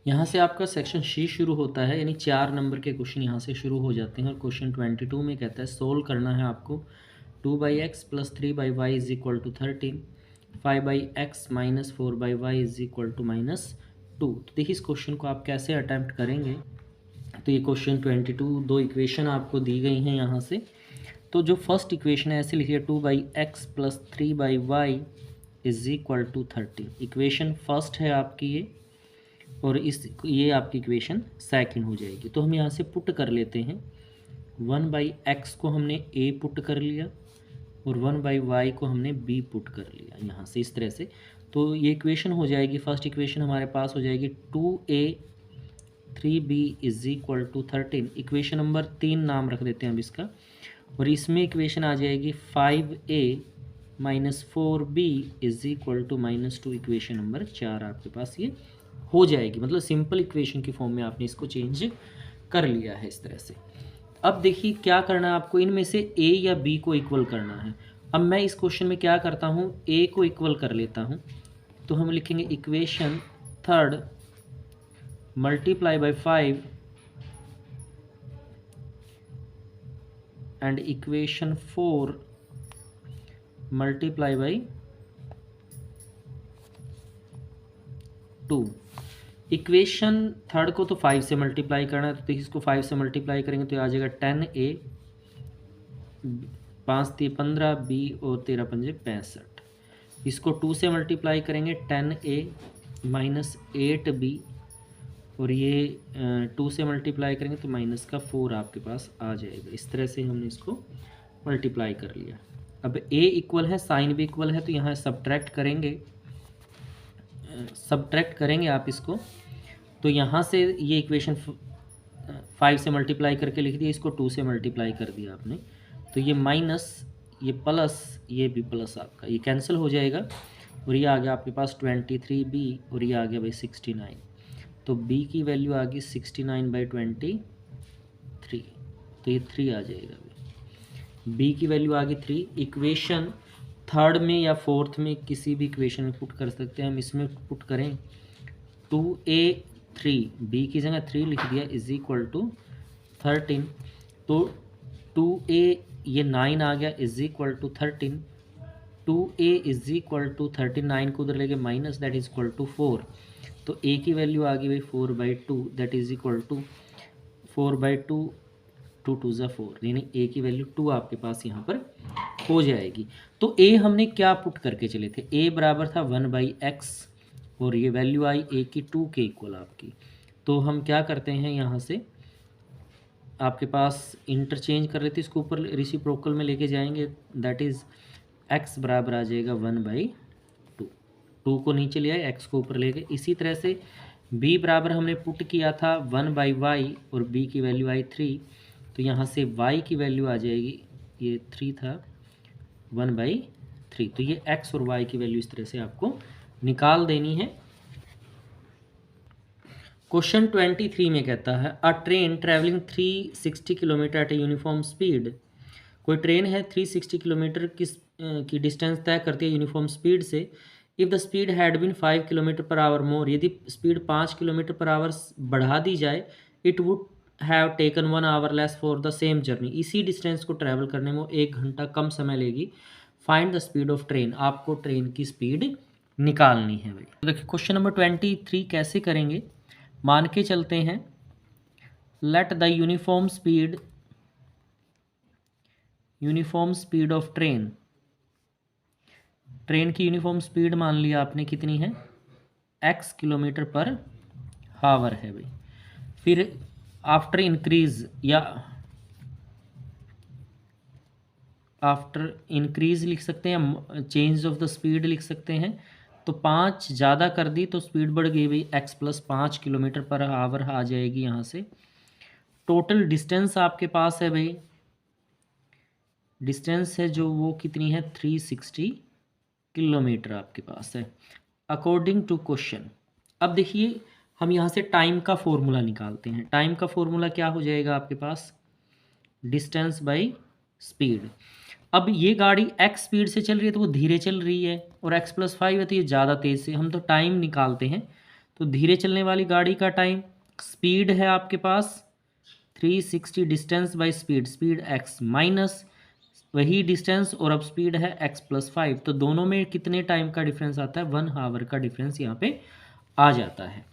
यहाँ से आपका सेक्शन सी शुरू होता है, यानी 4 नंबर के क्वेश्चन यहाँ से शुरू हो जाते हैं। और क्वेश्चन 22 में कहता है सोल्व करना है आपको 2/x + 3/y is equal to 13, 5/x - 4/y is equal to -2। तो देखिए इस क्वेश्चन को आप कैसे अटैम्प्ट करेंगे। तो ये क्वेश्चन 22 दो इक्वेशन आपको दी गई हैं यहाँ से। तो जो फर्स्ट इक्वेशन है ऐसे लिखिए 2/x + 3/y is equal to 13। Equation first है आपकी ये, और ये आपकी इक्वेशन सेकंड हो जाएगी। तो हम यहाँ से पुट कर लेते हैं, 1/x को हमने a पुट कर लिया और 1/y को हमने b पुट कर लिया यहाँ से इस तरह से। तो ये इक्वेशन हो जाएगी, फर्स्ट इक्वेशन हमारे पास हो जाएगी 2a 3b is equal to 13। Equation number 3 नाम रख देते हैं अब इसका, और इसमें इक्वेशन आ जाएगी 5a - 4b is equal to -2। Equation number 4 आपके पास ये हो जाएगी, मतलब सिंपल इक्वेशन की फॉर्म में आपने इसको चेंज कर लिया है इस तरह से। अब देखिए क्या करना है आपको, इनमें से a या b को इक्वल करना है। अब मैं इस क्वेश्चन में क्या करता हूँ, a को इक्वल कर लेता हूँ। तो हम लिखेंगे equation third multiply by 5 and equation 4 multiply by 2। Equation third को तो 5 से मल्टीप्लाई करना है, तो इसको 5 से मल्टीप्लाई करेंगे तो आ जाएगा 10a, 5 × 3 = 15, b और 13 × 5 = 65। इसको 2 से मल्टीप्लाई करेंगे 10a - 8b, और ये 2 से मल्टीप्लाई करेंगे तो -4 आपके पास आ जाएगा। इस तरह से हमने इसको मल्टीप्लाई कर लिया। अब a इक्वल है, साइन भी इक्वल है, तो यहाँ सब्ट्रैक्ट करेंगे आप इसको। तो यहाँ से ये इक्वेशन 5 से मल्टीप्लाई करके लिख दिया, इसको 2 से मल्टीप्लाई कर दिया आपने, तो ये माइनस, ये प्लस, ये भी प्लस आपका ये कैंसिल हो जाएगा, और ये आ गया आपके पास 23b, और ये आ गया भाई 69। तो b की वैल्यू आ गई 69/23, तो ये 3 आ जाएगा भाई। b की वैल्यू आ गई 3। इक्वेशन थर्ड में या फोर्थ में किसी भी इक्वेशन में पुट कर सकते हैं हम। इसमें पुट करें 2a 3, b की जगह 3 लिख दिया इज इक्वल टू 13। तो 2a ये 9 आ गया is equal to 13, 2a is equal to 39 को उधर लेके minus, that is equal to 4। तो a की वैल्यू आ गई भाई 4/2, दैट इज इक्वल टू 4/2, 2 2 ज़ा 4, यानी a की वैल्यू 2 आपके पास यहाँ पर हो जाएगी। तो a हमने क्या पुट करके चले थे, a बराबर था 1/x और ये वैल्यू आई a की 2 के इक्वल आपकी। तो हम क्या करते हैं, यहाँ से आपके पास इंटरचेंज कर रहे थे, इसको ऊपर रेसिप्रोकल में लेके जाएंगे, दैट इज़ x बराबर आ जाएगा 1/2, 2 को नीचे ले आए, x को ऊपर ले गए। इसी तरह से b बराबर हमने पुट किया था 1/y और b की वैल्यू आई 3, तो यहाँ से y की वैल्यू आ जाएगी, ये 3 था, 1/3। तो ये x और y की वैल्यू इस तरह से आपको निकाल देनी है। क्वेश्चन 23 में कहता है अ train travelling 360 kilometre at a uniform speed. कोई ट्रेन है 360 किलोमीटर की डिस्टेंस तय करती है यूनिफॉर्म स्पीड से। If the speed had been 5 kilometre per hour more, यदि स्पीड 5 किलोमीटर पर आवर बढ़ा दी जाए, it would have taken 1 hour less for the same journey. इसी डिस्टेंस को ट्रैवल करने में 1 घंटा कम समय लेगी। Find the speed of train, आपको ट्रेन की स्पीड निकालनी है भाई। तो देखिए क्वेश्चन नंबर 23 कैसे करेंगे, मान के चलते हैं let the uniform speed of train, train की यूनिफॉर्म स्पीड मान लिया आपने कितनी है, x किलोमीटर पर हावर है भाई। फिर आफ्टर इंक्रीज लिख सकते हैं, चेंज ऑफ द स्पीड लिख सकते हैं। तो 5 ज़्यादा कर दी तो स्पीड बढ़ गई भाई, x + 5 किलोमीटर पर आवर आ जाएगी यहाँ से। टोटल डिस्टेंस आपके पास है भाई, डिस्टेंस है जो वो कितनी है 360 किलोमीटर आपके पास है अकॉर्डिंग टू क्वेश्चन। अब देखिए हम यहाँ से टाइम का फॉर्मूला निकालते हैं। टाइम का फॉर्मूला क्या हो जाएगा आपके पास, डिस्टेंस बाई स्पीड। अब ये गाड़ी x स्पीड से चल रही है तो वो धीरे चल रही है, और x + 5 है तो ये ज़्यादा तेज़ से, हम तो टाइम निकालते हैं। तो धीरे चलने वाली गाड़ी का टाइम, स्पीड है आपके पास 360 distance by speed, speed x minus वही डिस्टेंस और अब स्पीड है x + 5, तो दोनों में कितने टाइम का डिफरेंस आता है, 1 आवर का डिफरेंस यहाँ पे आ जाता है।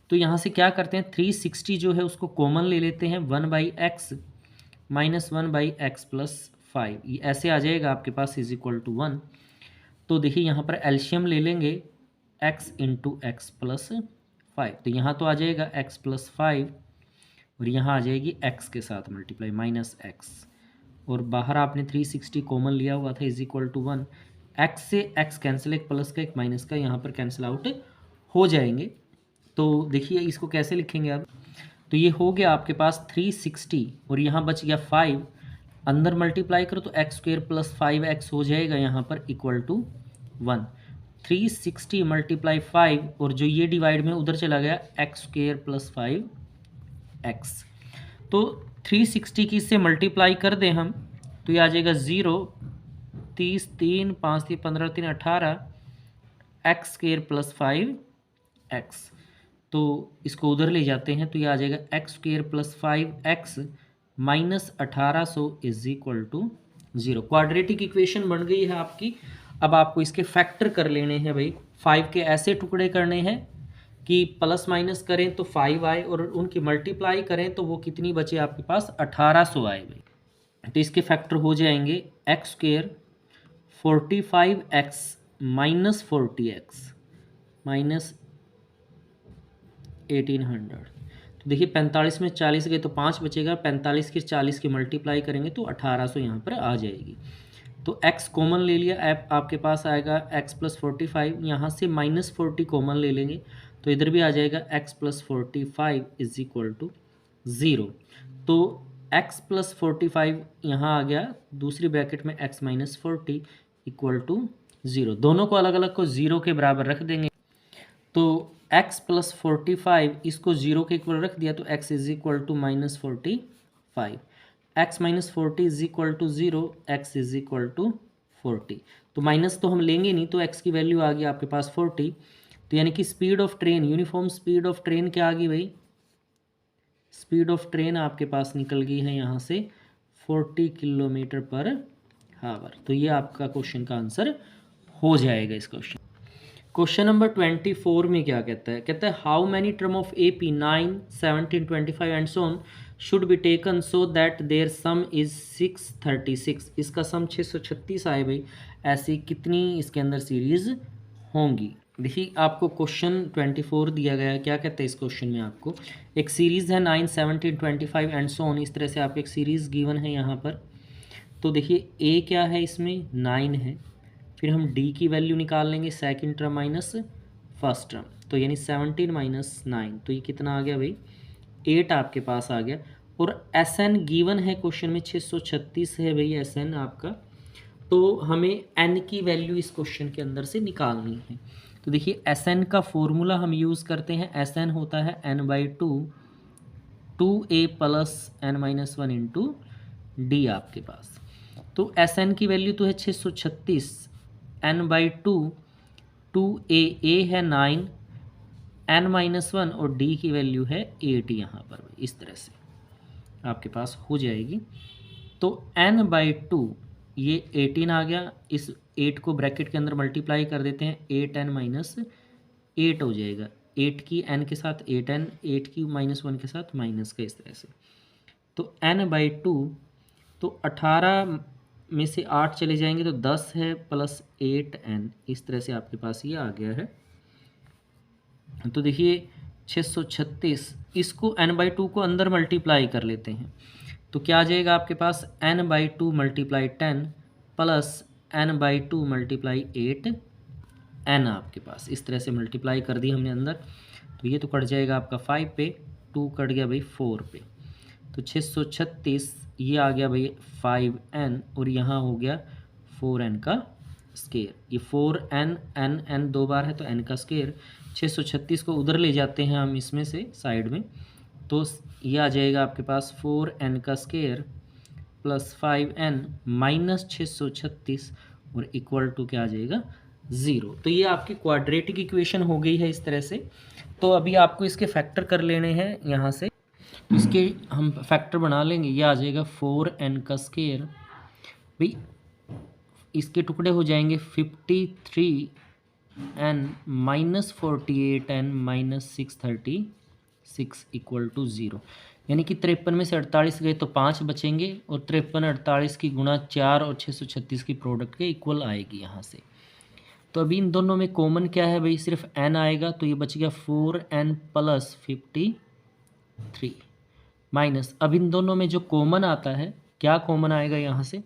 तो यहाँ से क्या करते हैं, 360 जो है उसको कॉमन ले लेते हैं, 1/x माइनस 1/x + 5, ये ऐसे आ जाएगा आपके पास इज इक्वल टू 1। तो देखिए यहाँ पर एल्शियम ले लेंगे x × x + 5, तो यहाँ तो आ जाएगा x + 5 और यहाँ आ जाएगी x के साथ मल्टीप्लाई -x, और बाहर आपने 360 कॉमन लिया हुआ था इज इक्वल टू 1। x से x कैंसिल, एक प्लस का एक माइनस का यहाँ पर कैंसिल आउट हो जाएंगे। तो देखिए इसको कैसे लिखेंगे अब, तो ये हो गया आपके पास 360 और यहाँ बच गया 5, अंदर मल्टीप्लाई करो तो x² + 5x हो जाएगा यहाँ पर इक्वल टू 1। 360 × 5 और जो ये डिवाइड में उधर चला गया x² + 5x। तो 360 की इससे मल्टीप्लाई कर दें हम तो ये आ जाएगा 0, 30, 3, 5, 3, 15, 3, 18 x² + 5x। तो इसको उधर ले जाते हैं तो ये आ जाएगा x² + 5x minus 1800 is equal to 0। Quadratic equation बन गई है आपकी। अब आपको इसके फैक्टर कर लेने हैं भाई, 5 के ऐसे टुकड़े करने हैं कि प्लस माइनस करें तो 5 आए और उनकी मल्टीप्लाई करें तो वो कितनी बचे आपके पास 1800 आए भाई। तो इसके फैक्टर हो जाएंगे x² 45x minus 40x minus 1800। तो देखिए 45 में 40 गए तो 5 बचेगा, 45 की 40 की मल्टीप्लाई करेंगे तो 1800 यहाँ पर आ जाएगी। तो x कॉमन ले लिया, आपके पास आएगा x + 45, यहाँ से -40 कॉमन ले लेंगे तो इधर भी आ जाएगा x + 45 इज इक्वल टू 0। तो x + 45 यहाँ आ गया, दूसरी ब्रैकेट में x - 40 इक्वल टू 0। दोनों को अलग अलग को 0 के बराबर रख देंगे। तो x + 45 इसको 0 के इक्वल रख दिया तो x is equal to -45, x - 40 is equal to 0, x is equal to 40। तो माइनस तो हम लेंगे नहीं, तो x की वैल्यू आ गई आपके पास 40। तो यानी कि speed of train, uniform speed of train क्या आ गई भाई, स्पीड ऑफ ट्रेन आपके पास निकल गई है यहाँ से 40 किलोमीटर पर आवर। तो ये आपका क्वेश्चन का आंसर हो जाएगा इस क्वेश्चन। क्वेश्चन नंबर 24 में क्या कहता है, कहता है how many term of AP 9, 17, 25 and so on should be taken so that their sum is 636। इसका सम 636 आए भाई, ऐसी कितनी इसके अंदर सीरीज होंगी। देखिए आपको क्वेश्चन 24 दिया गया है, क्या कहते हैं इस क्वेश्चन में, आपको एक सीरीज़ है 9, 17, 25 एंड सो ऑन, इस तरह से आपको एक सीरीज़ गिवन है यहाँ पर। तो देखिए ए क्या है, इसमें 9 है, फिर हम डी की वैल्यू निकाल लेंगे second term minus first term, तो यानी 17 माइनस 9, तो ये कितना आ गया भाई 8 आपके पास आ गया। और एस एन गिवन है क्वेश्चन में 636 है भाई एस एन आपका, तो हमें एन की वैल्यू इस क्वेश्चन के अंदर से निकालनी है। तो देखिए एस एन का फॉर्मूला हम यूज़ करते हैं, एस एन होता है n/2 2a plus n-1 into D आपके पास। तो एस एन की वैल्यू तो है 636, n/2 2a है 9, n-1 और डी की वैल्यू है 8 यहाँ पर, इस तरह से आपके पास हो जाएगी। तो n/2 ये 18 आ गया, इस 8 को ब्रैकेट के अंदर मल्टीप्लाई कर देते हैं, 8n-8 हो जाएगा, 8 की n के साथ 8n, 8 की -1 के साथ माइनस का, इस तरह से। तो n/2 तो 18 में से 8 चले जाएंगे तो 10 है प्लस 8n, इस तरह से आपके पास ये आ गया है। तो देखिए 636, इसको n/2 को अंदर मल्टीप्लाई कर लेते हैं, तो क्या आ जाएगा आपके पास n/2 multiply 10 plus n/2 multiply 8 n आपके पास, इस तरह से मल्टीप्लाई कर दी हमने अंदर। तो ये तो कट जाएगा आपका 5 पे, 2 कट गया भाई 4 पे, तो 636 ये आ गया भाई 5n और यहाँ हो गया 4n का स्केयर। ये 4n n n 2 बार है तो n का स्केयर, 636 को उधर ले जाते हैं हम इसमें से साइड में, तो ये आ जाएगा आपके पास 4n का स्केयर प्लस 5n माइनस 636 और इक्वल टू क्या आ जाएगा 0। तो ये आपकी क्वाड्रेटिक इक्वेशन हो गई है इस तरह से। तो अभी आपको इसके फैक्टर कर लेने हैं यहाँ से, इसके हम फैक्टर बना लेंगे, ये आ जाएगा 4n का स्केयर भाई, इसके टुकड़े हो जाएंगे 53n minus 48n minus 636 equal to 0, यानी कि 53 में से 48 गए तो 5 बचेंगे, और 53 48 की गुणा 4 और 636 की प्रोडक्ट के इक्वल आएगी यहाँ से। तो अभी इन दोनों में कॉमन क्या है भाई, सिर्फ n आएगा, तो ये बच गया 4n प्लस 53 माइनस, अब इन दोनों में जो कॉमन आता है, क्या कॉमन आएगा यहाँ से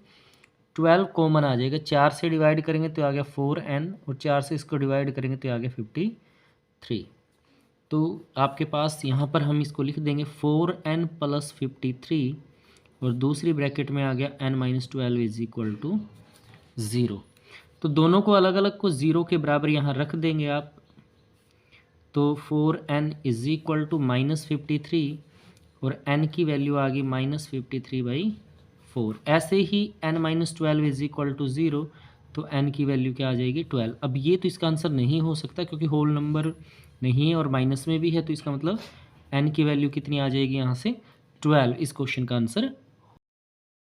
12 कॉमन आ जाएगा, 4 से डिवाइड करेंगे तो आ गया 4n और 4 से इसको डिवाइड करेंगे तो आ गया 53। तो आपके पास यहाँ पर हम इसको लिख देंगे 4n प्लस 53 और दूसरी ब्रैकेट में आ गया n-12 इज इक्वल टू 0। तो दोनों को अलग अलग को 0 के बराबर यहाँ रख देंगे आप, तो 4n इज इक्वल टू -53 और n की वैल्यू आ गई -53/4। ऐसे ही n-12 इज इक्वल टू 0, तो n की वैल्यू क्या आ जाएगी 12। अब ये तो इसका आंसर नहीं हो सकता क्योंकि होल नंबर नहीं है और माइनस में भी है, तो इसका मतलब n की वैल्यू कितनी आ जाएगी यहाँ से 12। इस क्वेश्चन का आंसर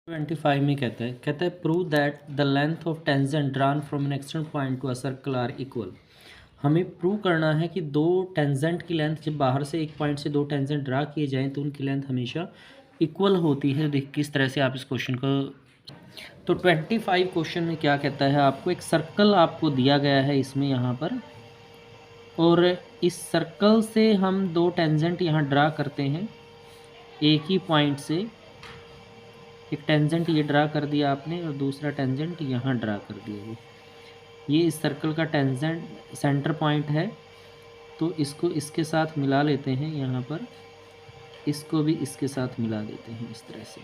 25 में कहता है prove that the length of tangent drawn from an extent point to a circle are equal. हमें प्रूव करना है कि दो टेंजेंट की लेंथ, जब बाहर से एक पॉइंट से दो टेंजेंट ड्रा किए जाएं तो उनकी लेंथ हमेशा इक्वल होती है। देख किस तरह से आप इस क्वेश्चन को, तो 25 क्वेश्चन में क्या कहता है, आपको एक सर्कल आपको दिया गया है इसमें यहाँ पर, और इस सर्कल से हम दो टेंजेंट यहाँ ड्रा करते हैं एक ही पॉइंट से। एक टेंजेंट ये ड्रा कर दिया आपने और दूसरा टेंजेंट यहाँ ड्रा कर दिया। ये इस सर्कल का टेंजेंट सेंटर पॉइंट है, तो इसको इसके साथ मिला लेते हैं यहाँ पर, इसको भी इसके साथ मिला देते हैं इस तरह से।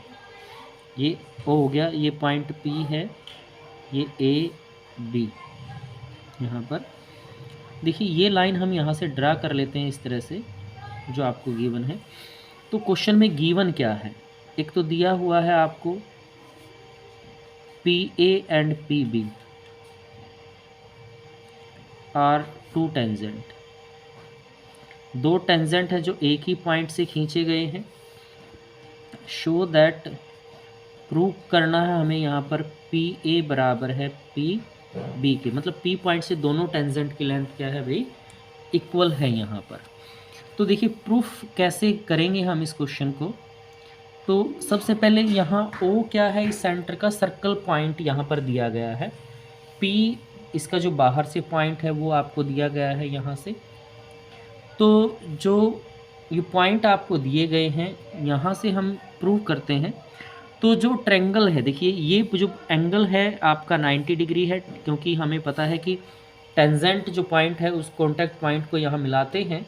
ये O हो गया, ये पॉइंट P है, ये A B। यहाँ पर देखिए ये लाइन हम यहाँ से ड्रा कर लेते हैं इस तरह से जो आपको गिवन है। तो क्वेश्चन में गिवन क्या है, एक तो दिया हुआ है आपको PA and PB are two tangent, दो टेंजेंट है जो एक ही पॉइंट से खींचे गए हैं। शो दैट, प्रूव करना है हमें यहाँ पर PA बराबर है P बी के, मतलब पी पॉइंट से दोनों टेंजेंट की लेंथ क्या है भाई, इक्वल है यहाँ पर। तो देखिए प्रूफ कैसे करेंगे हम इस क्वेश्चन को। तो सबसे पहले यहाँ ओ क्या है, इस सेंटर का सर्कल पॉइंट यहाँ पर दिया गया है। पी इसका जो बाहर से पॉइंट है वो आपको दिया गया है यहाँ से। तो जो ये पॉइंट आपको दिए गए हैं यहाँ से हम प्रूव करते हैं। तो जो ट्रेंगल है, देखिए ये जो एंगल है आपका 90 डिग्री है, क्योंकि हमें पता है कि टेंजेंट जो पॉइंट है उस कॉन्टैक्ट पॉइंट को यहाँ मिलाते हैं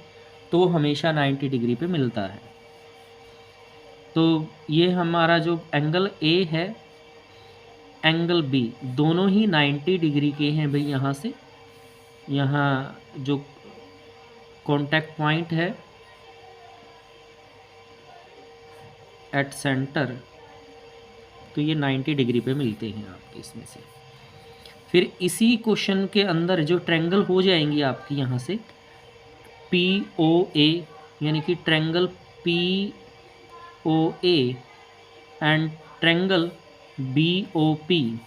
तो हमेशा 90 डिग्री पे मिलता है। तो ये हमारा जो एंगल ए है, एंगल बी, दोनों ही 90 डिग्री के हैं भाई। यहाँ से यहाँ जो कॉन्टैक्ट पॉइंट है एट सेंटर, तो ये 90 डिग्री पे मिलते हैं आपके इसमें से। फिर इसी क्वेश्चन के अंदर जो ट्रेंगल हो जाएंगी आपकी यहाँ से पी ओ ए, यानी कि triangle P O A and triangle B O P,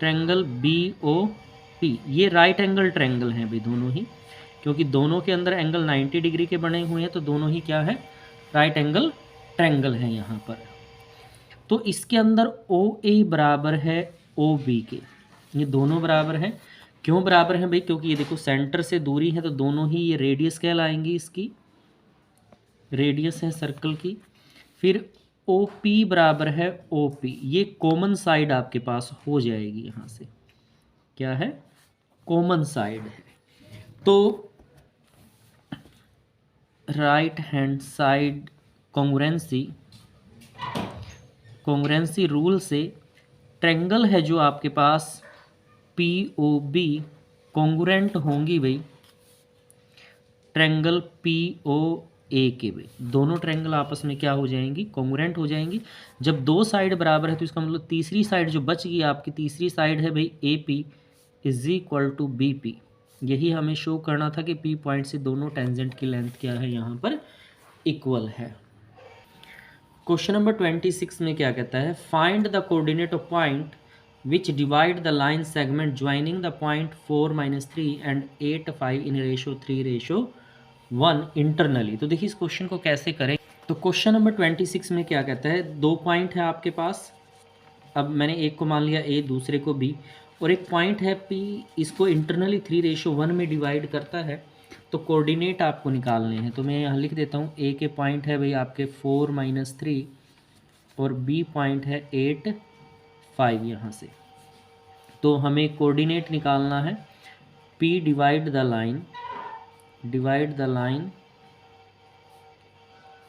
triangle B O P, ये राइट एंगल ट्रेंगल हैं भाई दोनों ही, क्योंकि दोनों के अंदर एंगल 90 डिग्री के बने हुए हैं, तो दोनों ही क्या है, राइट एंगल ट्रेंगल है यहाँ पर। तो इसके अंदर ओ ए बराबर है ओ बी के, ये दोनों बराबर हैं। क्यों बराबर हैं भाई, क्योंकि ये देखो सेंटर से दूरी है, तो दोनों ही ये रेडियस कहलाएंगी, इसकी रेडियस है सर्कल की। फिर ओ पी बराबर है ओ पी, ये कॉमन साइड आपके पास हो जाएगी यहाँ से, क्या है, कॉमन साइड है। तो right hand side congruency rule से ट्रेंगल है जो आपके पास पी ओ बी कॉन्ग्रुएंट होंगी भाई ट्रेंगल पी ओ ए के भाई, दोनों ट्रेंगल आपस में क्या हो जाएंगी, कॉन्ग्रुएंट हो जाएंगी। जब दो साइड बराबर है तो इसका मतलब तीसरी साइड जो बच गई आपकी, तीसरी साइड है भाई A P is equal to B P. यही हमें शो करना था कि पी पॉइंट से दोनों टेंजेंट की लेंथ क्या है, यहाँ पर इक्वल है। क्वेश्चन नंबर 26 में क्या कहता है, find the coordinate of point which divide the line segment joining the point 4 - 3 and 8 5 in ratio 3:1 internally. तो देखिए इस क्वेश्चन को कैसे करें। तो क्वेश्चन नंबर 26 में क्या कहता है, दो पॉइंट है आपके पास, अब मैंने एक को मान लिया ए, दूसरे को बी, और एक पॉइंट है पी, इसको इंटरनली 3:1 में डिवाइड करता है। तो कोऑर्डिनेट आपको निकालने हैं, तो मैं यहाँ लिख देता हूँ, ए के पॉइंट है भाई आपके 4 - 3 और बी पॉइंट है 8 5 यहाँ से। तो हमें कोऑर्डिनेट निकालना है, P divide the line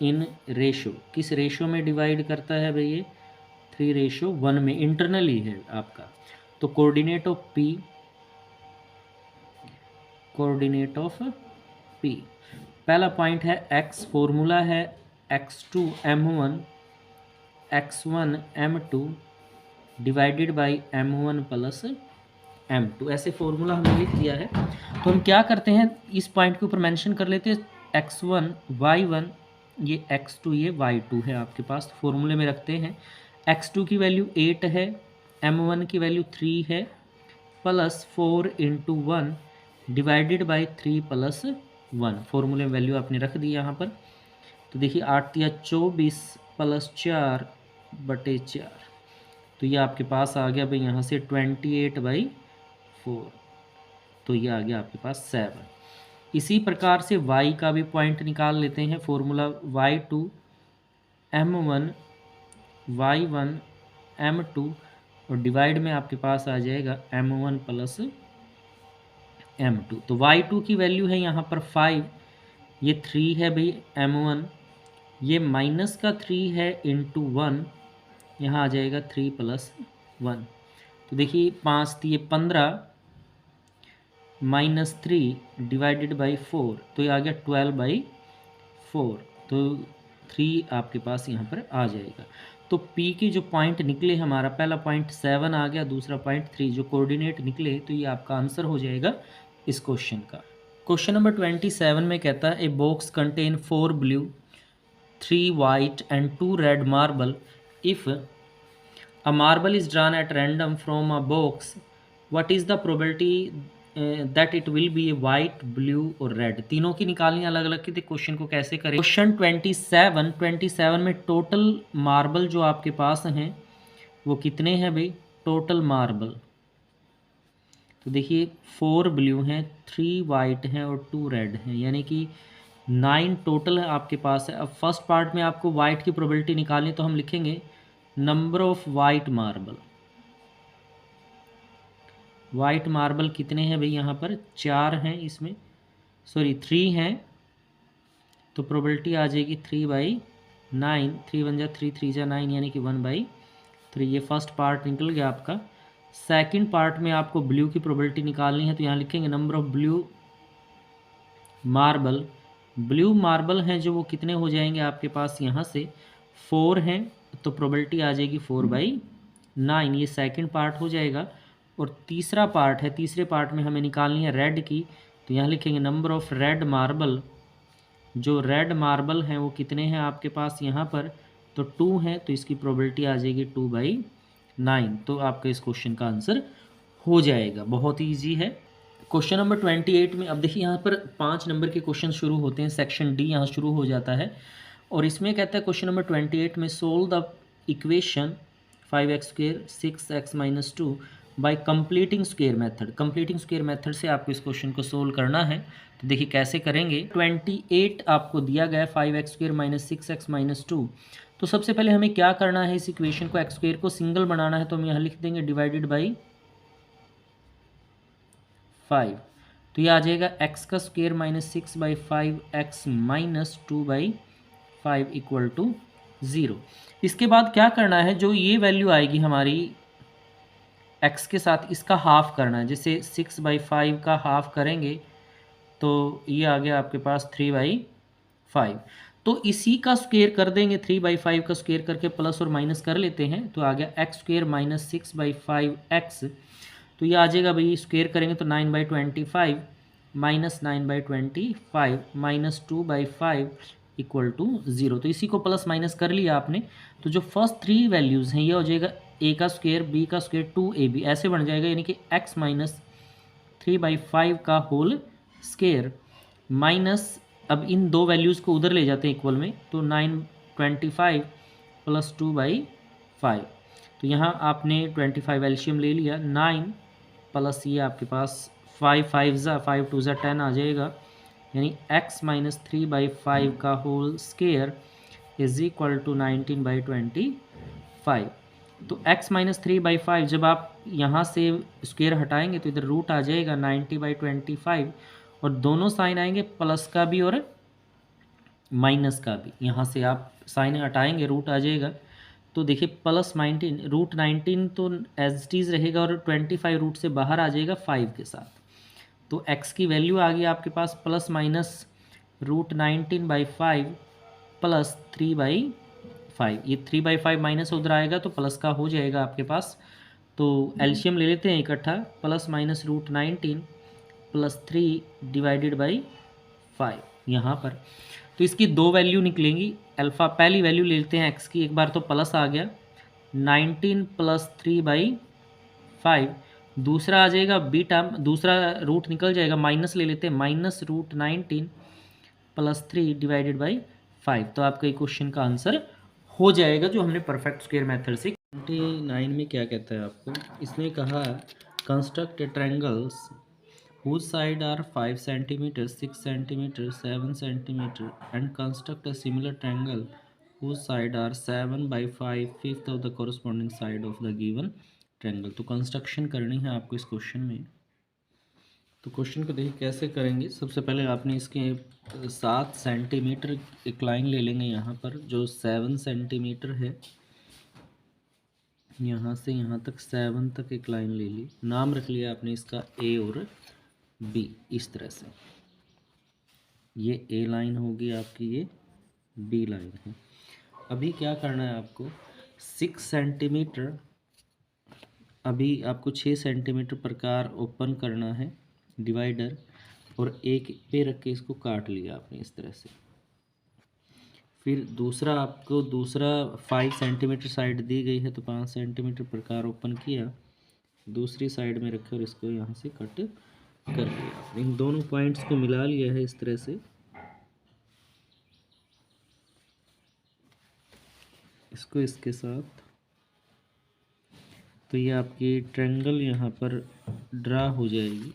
in ratio, किस रेशो में डिवाइड करता है भाई ये, 3:1 में, इंटरनली है आपका। तो कोऑर्डिनेट ऑफ पी, पहला पॉइंट है x, फॉर्मूला है x2 m1 x1 m2 divided by m1 plus m2, ऐसे फॉर्मूला हमने लिख दिया है। तो हम क्या करते हैं, इस पॉइंट के ऊपर मेंशन कर लेते हैं x1 y1, ये x2 ये y2 है आपके पास, तो फॉर्मूले में रखते हैं। x2 की वैल्यू 8 है, m1 की वैल्यू 3 है, प्लस 4 × 1 डिवाइडेड बाई 3 + 1, फॉर्मूले में वैल्यू आपने रख दी यहाँ पर। तो देखिए 8 या 24 + 4/4, तो ये आपके पास आ गया भाई यहाँ से 28/4, तो ये आ गया आपके पास 7। इसी प्रकार से y का भी पॉइंट निकाल लेते हैं, formula y2 m1 y1 m2 और डिवाइड में आपके पास आ जाएगा m1 + m2। तो y2 की वैल्यू है यहाँ पर 5, ये 3 है भाई m1, ये माइनस का 3 है इंटू 1, यहाँ आ जाएगा 3 + 1। तो देखिए 5 ये 15 -3 डिवाइडेड बाई 4, तो ये आ गया 12/4, तो 3 आपके पास यहाँ पर आ जाएगा। तो P के जो पॉइंट निकले, हमारा पहला पॉइंट 7 आ गया, दूसरा पॉइंट 3, जो कोऑर्डिनेट निकले, तो ये आपका आंसर हो जाएगा इस क्वेश्चन का। क्वेश्चन नंबर 27 में कहता है, a box contain 4 blue 3 white and 2 red marble. If a marble is drawn at random from a box what is the probability that it will be A white, blue और red, तीनों की निकालनी अलग अलग की। तो क्वेश्चन को कैसे करें? क्वेश्चन 27 में टोटल मार्बल जो आपके पास हैं वो कितने हैं भाई? टोटल मार्बल तो देखिए 4 ब्लू हैं, 3 वाइट हैं और 2 रेड हैं, यानी कि 9 टोटल है आपके पास है। अब फर्स्ट पार्ट में आपको वाइट की प्रोबेबिलिटी निकालनी, तो हम लिखेंगे number of white marble. White marble कितने हैं भाई? यहाँ पर 4 हैं, इसमें सॉरी 3 हैं, तो प्रोबेबिलिटी आ जाएगी 3/9। 3 1 जा 3, 3 जा 9, यानी कि 1/3। ये फर्स्ट पार्ट निकल गया आपका। सेकंड पार्ट में आपको ब्लू की प्रोबेबिलिटी निकालनी है, तो यहाँ लिखेंगे number of blue marble. Blue marble हैं जो वो कितने हो जाएंगे आपके पास? यहाँ से 4 हैं, तो प्रोबेबिलिटी आ जाएगी 4/9। ये सेकंड पार्ट हो जाएगा। और तीसरा पार्ट है, तीसरे पार्ट में हमें निकालनी है रेड की, तो यहाँ लिखेंगे नंबर ऑफ रेड मार्बल। जो रेड मार्बल हैं वो कितने हैं आपके पास यहाँ पर? तो 2 हैं, तो इसकी प्रोबेबिलिटी आ जाएगी 2/9। तो आपका इस क्वेश्चन का आंसर हो जाएगा। बहुत ईजी है। क्वेश्चन नंबर 28 में अब देखिए यहाँ पर 5 नंबर के क्वेश्चन शुरू होते हैं, सेक्शन डी यहाँ शुरू हो जाता है। और इसमें कहता है क्वेश्चन नंबर 28 में solve the equation 5x² 6x-2 bye completing square method. Completing square method से आपको इस क्वेश्चन को सोल्व करना है। तो देखिए कैसे करेंगे। 28 आपको दिया गया है 5x² - 6x-2। तो सबसे पहले हमें क्या करना है, इस इक्वेशन को x² को सिंगल बनाना है, तो हम यहाँ लिख देंगे डिवाइडेड बाई 5। तो ये आ जाएगा x² - 6/5x - 2/5 इक्वल टू 0। इसके बाद क्या करना है, जो ये वैल्यू आएगी हमारी x के साथ, इसका हाफ करना है। जैसे 6/5 का हाफ करेंगे तो ये आ गया आपके पास 3/5। तो इसी का स्क्वायर कर देंगे, 3/5 का स्क्वायर करके प्लस और माइनस कर लेते हैं, तो आ गया x² - 6/5x। तो ये आ जाएगा भाई, स्क्वायर करेंगे तो 9/25 - 9/25 - 2/5 इक्वल टू 0। तो इसी को प्लस माइनस कर लिया आपने। तो जो फर्स्ट 3 वैल्यूज़ हैं ये हो जाएगा a का स्क्वायर, b का स्क्वायर, 2ab ऐसे बन जाएगा, यानी कि x - 3/5 का होल स्क्वायर माइनस, अब इन दो वैल्यूज़ को उधर ले जाते हैं इक्वल में, तो 925 + 2/5। तो यहाँ आपने 25 एलसीएम ले लिया, 9 प्लस ये आपके पास 5 5 ज़ा 5 2 ज़ा 10 आ जाएगा, यानी x - 3/5 का whole square is equal to 19/25। तो x - 3/5 जब आप यहाँ से स्क्वायर हटाएंगे तो इधर रूट आ जाएगा 90/25, और दोनों साइन आएंगे, प्लस का भी और माइनस का भी। यहाँ से आप साइन हटाएंगे, रूट आ जाएगा। तो देखिए +19 √19 तो एज इट इज़ रहेगा, और 25 रूट से बाहर आ जाएगा 5 के साथ। तो x की वैल्यू आ गई आपके पास ±√19/5 + 3/5। ये 3/5 माइनस उधर आएगा तो प्लस का हो जाएगा आपके पास। तो एलसीएम ले लेते हैं इकट्ठा, ±√19 + 3 डिवाइडेड बाई 5 यहाँ पर। तो इसकी दो वैल्यू निकलेंगी। अल्फ़ा पहली वैल्यू ले लेते हैं x की, एक बार तो प्लस आ गया 19 + 3/5। दूसरा आ जाएगा बी टर्म, दूसरा रूट निकल जाएगा, माइनस ले लेते हैं, -√19 + 3 डिवाइडेड बाई 5। तो आपका ये क्वेश्चन का आंसर हो जाएगा, जो हमने परफेक्ट स्क्वायर मेथड से। 29 में क्या कहता है आपको, इसने कहा construct triangles whose side are 5 cm, 6 cm, 7 cm and construct a similar triangle whose side are 7/5 fifth of the corresponding side of the given triangle। तो कंस्ट्रक्शन करनी है आपको इस क्वेश्चन में। तो क्वेश्चन को देखिए कैसे करेंगे। सबसे पहले आपने इसके 7 सेंटीमीटर एक लाइन ले लेंगे यहाँ पर, जो 7 सेंटीमीटर है, यहाँ से यहाँ तक 7 तक एक लाइन ले ली। नाम रख लिया आपने इसका ए और बी, इस तरह से। ये ए लाइन होगी आपकी, ये बी लाइन है। अभी क्या करना है आपको, 6 सेंटीमीटर, अभी आपको 6 सेंटीमीटर प्रकार ओपन करना है डिवाइडर, और एक पे रख के इसको काट लिया आपने इस तरह से। फिर दूसरा आपको दूसरा 5 सेंटीमीटर साइड दी गई है, तो 5 सेंटीमीटर प्रकार ओपन किया, दूसरी साइड में रखे और इसको यहाँ से कट कर लिया। इन दोनों पॉइंट्स को मिला लिया है इस तरह से, इसको इसके साथ। तो ये आपकी ट्रायंगल यहाँ पर ड्रा हो जाएगी,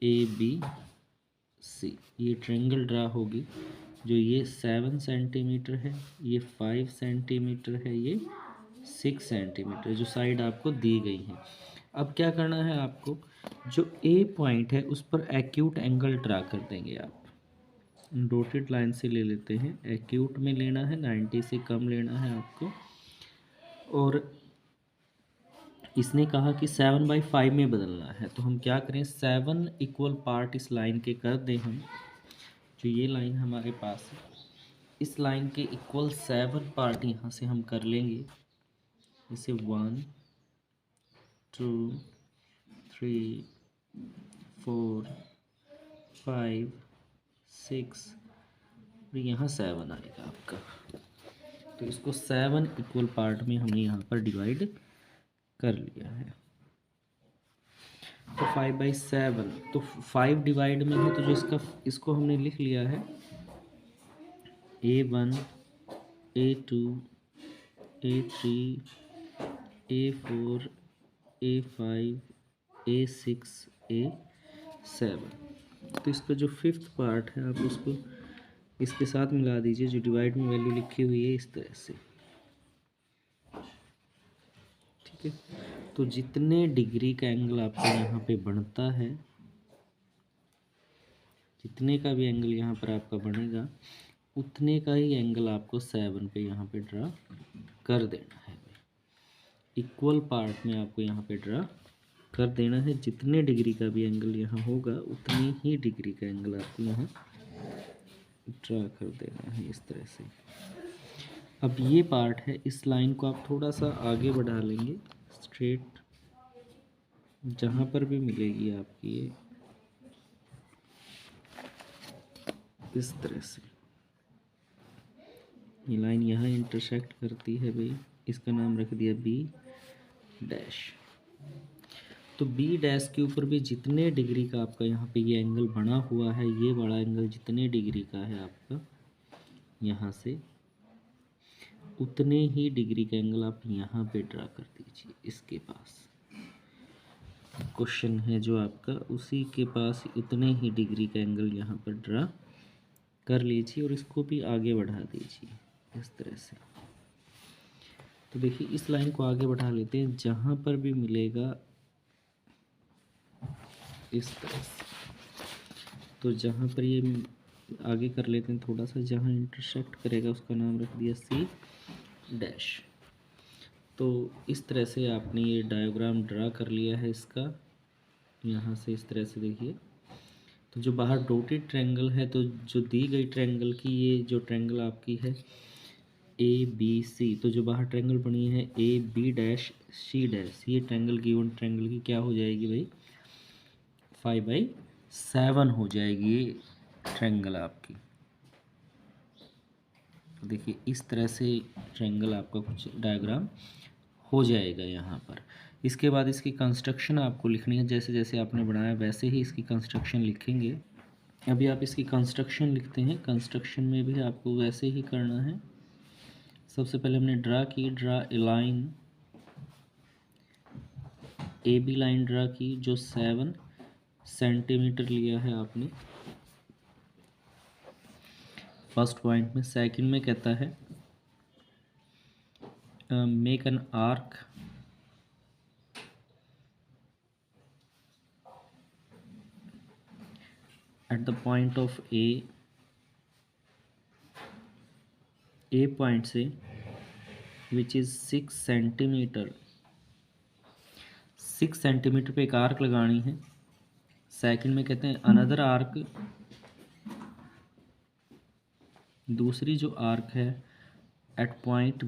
ABC। ये ट्रायंगल ड्रा होगी, जो ये 7 सेंटीमीटर है, ये 5 सेंटीमीटर है, ये 6 सेंटीमीटर, जो साइड आपको दी गई है। अब क्या करना है आपको, जो A पॉइंट है उस पर एक्यूट एंगल ड्रा कर देंगे आप। डॉटेड लाइन से ले लेते हैं, एक्यूट में लेना है, 90 से कम लेना है आपको। और इसने कहा कि 7/5 में बदलना है, तो हम क्या करें, 7 इक्वल पार्ट इस लाइन के कर दें हम। जो ये लाइन हमारे पास है, इस लाइन के इक्वल 7 पार्ट यहाँ से हम कर लेंगे। इसे 1 2 3 4 5 6 और यहाँ 7 आएगा आपका। तो इसको 7 इक्वल पार्ट में हमने यहाँ पर डिवाइड कर लिया है। तो 5/7, तो 5 डिवाइड में है, तो जो इसको हमने लिख लिया है A1 A2 A3 A4 A5 A6 A7। तो इसका जो 5th पार्ट है आप उसको इसके साथ मिला दीजिए, जो डिवाइड में वैल्यू लिखी हुई है इस तरह से, ठीक है। तो जितने डिग्री का एंगल आपका यहाँ पे बनता है, जितने का भी एंगल यहाँ पर आपका बनेगा, उतने का ही एंगल आपको 7 पे यहाँ पे ड्रा कर देना है। इक्वल पार्ट में आपको यहाँ पे ड्रा कर देना है। जितने डिग्री का भी एंगल यहाँ होगा, उतनी ही डिग्री का एंगल आपको यहाँ ड्रा कर देना है इस तरह से। अब ये पार्ट है, इस लाइन को आप थोड़ा सा आगे बढ़ा लेंगे, स्ट्रेट जहाँ पर भी मिलेगी आपकी ये, इस तरह से ये लाइन यहाँ इंटरसेक्ट करती है भाई, इसका नाम रख दिया B'। तो B' के ऊपर भी जितने डिग्री का आपका यहाँ पे ये एंगल बना हुआ है, ये बड़ा एंगल जितने डिग्री का है आपका यहाँ से, उतने ही डिग्री का एंगल आप यहाँ पे ड्रा कर दीजिए। इसके पास क्वेश्चन है जो आपका, उसी के पास उतने ही डिग्री का एंगल यहाँ पर ड्रा कर लीजिए और इसको भी आगे बढ़ा दीजिए इस तरह से। तो देखिए इस लाइन को आगे बढ़ा लेते हैं, जहाँ पर भी मिलेगा इस तरह से। तो जहाँ पर ये आगे कर लेते हैं थोड़ा सा, जहाँ इंटरसेक्ट करेगा उसका नाम रख दिया C'। तो इस तरह से आपने ये डायग्राम ड्रा कर लिया है इसका, यहाँ से इस तरह से देखिए। तो जो बाहर डॉटेड ट्रायंगल है, तो जो दी गई ट्रायंगल की, ये जो ट्रायंगल आपकी है ABC, तो जो बाहर ट्रायंगल बनी है AB'C', ये ट्रायंगल गिवन ट्रायंगल की क्या हो जाएगी भाई, 5/7 हो जाएगी ये ट्रायंगल आपकी। तो देखिए इस तरह से ट्रायंगल आपका कुछ डायग्राम हो जाएगा यहाँ पर। इसके बाद इसकी कंस्ट्रक्शन आपको लिखनी है, जैसे जैसे आपने बनाया वैसे ही इसकी कंस्ट्रक्शन लिखेंगे। अभी आप इसकी कंस्ट्रक्शन लिखते हैं, कंस्ट्रक्शन में भी आपको वैसे ही करना है। सबसे पहले हमने draw a line, AB line draw की, जो 7 सेंटीमीटर लिया है आपने फर्स्ट पॉइंट में। सेकंड में कहता है make an arc at the point of A point से विच इज़ 6 सेंटीमीटर, 6 सेंटीमीटर पे एक आर्क लगानी है। सेकंड में कहते हैं अनदर आर्क, दूसरी जो आर्क है एट पॉइंट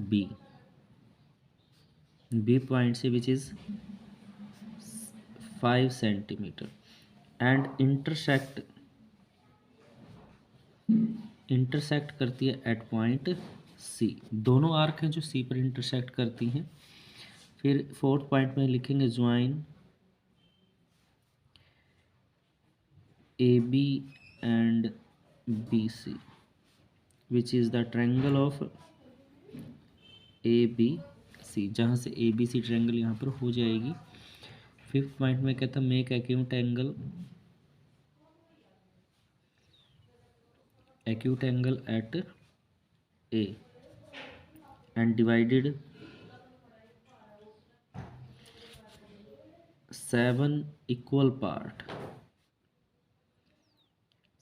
B पॉइंट से which is 5 centimetre and intersect करती है एट पॉइंट C। दोनों आर्क हैं जो C पर इंटरसेक्ट करती हैं। फिर फोर्थ पॉइंट में लिखेंगे join AB and BC which is the triangle of ABC, जहाँ से ABC ट्रायंगल यहाँ पर हो जाएगी। फिफ्थ पॉइंट में कहता make acute angle at A and divided 7 equal part,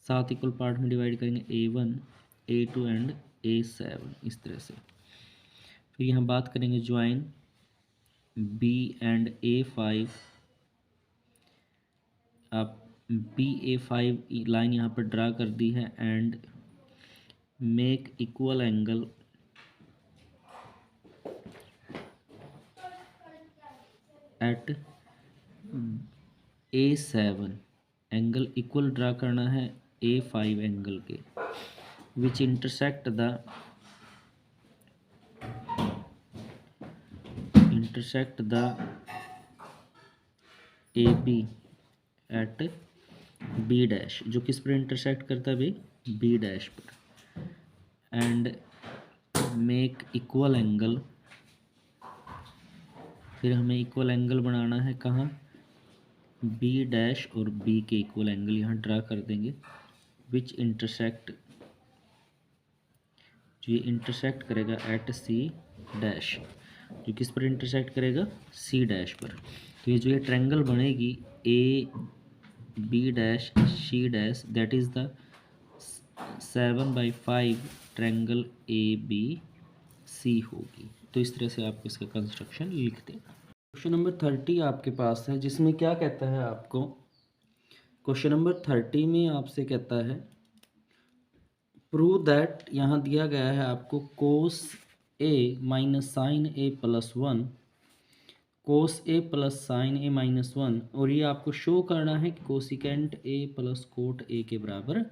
7 equal part में डिवाइड करेंगे A1 A2 एंड A7 इस तरह से। फिर यहाँ बात करेंगे ज्वाइन B एंड A5, आप BA5 लाइन यहाँ पर ड्रा कर दी है and make equal angle at A7, angle equal draw करना है A5 एंगल के, which intersect the AB at B dash, जो किस पर इंटरसेक्ट करता है भाई, B डैश पर, एंड मेक इक्वल एंगल, फिर हमें इक्वल एंगल बनाना है कहाँ, B डैश और B के इक्वल एंगल यहाँ ड्रा कर देंगे, विच इंटरसेक्ट, जो ये इंटरसेक्ट करेगा एट C डैश, जो किस पर इंटरसेक्ट करेगा, C डैश पर। तो ये जो ये ट्रायंगल बनेगी AB dash C dash, that is the 7/5 triangle ABC होगी। तो इस तरह से आप इसका कंस्ट्रक्शन लिखते हैं। क्वेश्चन नंबर 30 आपके पास है, जिसमें क्या कहता है आपको, क्वेश्चन नंबर 30 में आपसे कहता है प्रूव दैट, यहाँ दिया गया है आपको cos A minus sine A plus 1, cos A plus sine A minus 1, और ये आपको शो करना है कि cosecant A plus cot A के बराबर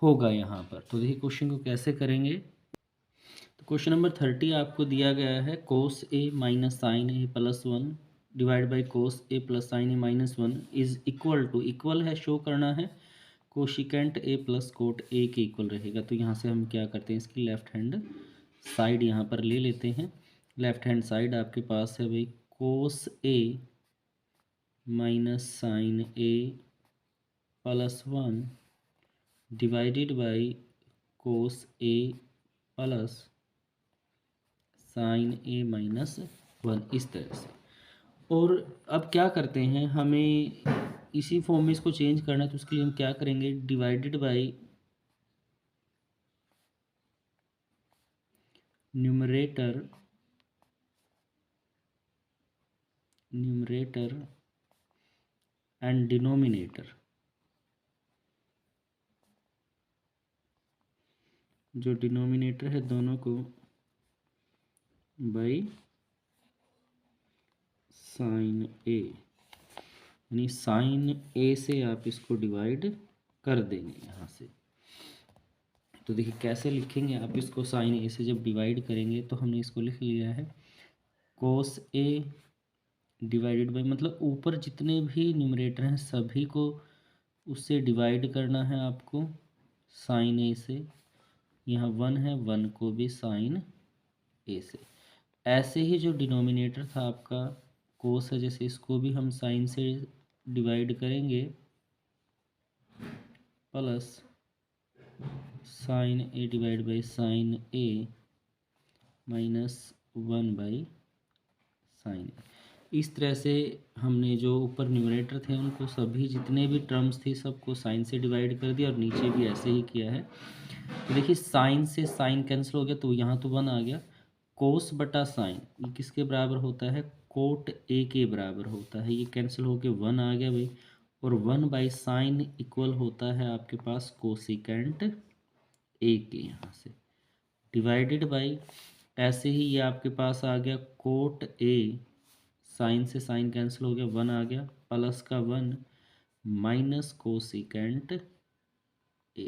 होगा यहाँ पर। तो देखिए क्वेश्चन को कैसे करेंगे। तो क्वेश्चन नंबर 30 आपको दिया गया है cos A minus sine A plus 1 divide by cos A plus sine A minus 1 is equal to, equal है शो करना है, cosecant A plus cot A के इक्वल रहेगा। तो यहाँ से हम क्या करते हैं, इसकी लेफ्ट हैंड साइड यहाँ पर ले लेते हैं। लेफ्ट हैंड साइड आपके पास है भाई cos A minus sine A plus 1 divided by cos A plus sine A minus 1, इस तरह से। और अब क्या करते हैं, हमें इसी फॉर्म में इसको चेंज करना है, तो उसके लिए हम क्या करेंगे, divided by numerator and denominator, जो डिनोमिनेटर है दोनों को बाई साइन A, यानी साइन A से आप इसको डिवाइड कर देंगे यहाँ से। तो देखिए कैसे लिखेंगे आप इसको, साइन A से जब डिवाइड करेंगे तो हमने इसको लिख लिया है कोस A डिवाइडेड बाई, मतलब ऊपर जितने भी न्यूमरेटर हैं सभी को उससे डिवाइड करना है आपको साइन A से। यहाँ 1 है, 1 को भी साइन A से। ऐसे ही जो डिनोमिनेटर था आपका कोस है, जैसे इसको भी हम साइन से डिवाइड करेंगे plus sine A divide by sine A minus 1 by sine A। इस तरह से हमने जो ऊपर न्यूमरेटर थे उनको सभी जितने भी टर्म्स थी सबको साइन से डिवाइड कर दिया, और नीचे भी ऐसे ही किया है। तो देखिए साइन से साइन कैंसिल हो गया, तो यहाँ तो 1 आ गया, कोस बटा साइन ये किसके बराबर होता है, कोट A के बराबर होता है, ये कैंसिल होके 1 आ गया भाई, और 1 बाई साइन इक्वल होता है आपके पास कोसिकेंट A के, यहाँ से डिवाइडेड बाई, ऐसे ही ये आपके पास आ गया कोट A, साइन से साइन कैंसिल हो गया, 1 आ गया, प्लस का 1 माइनस कोसिकेंट A,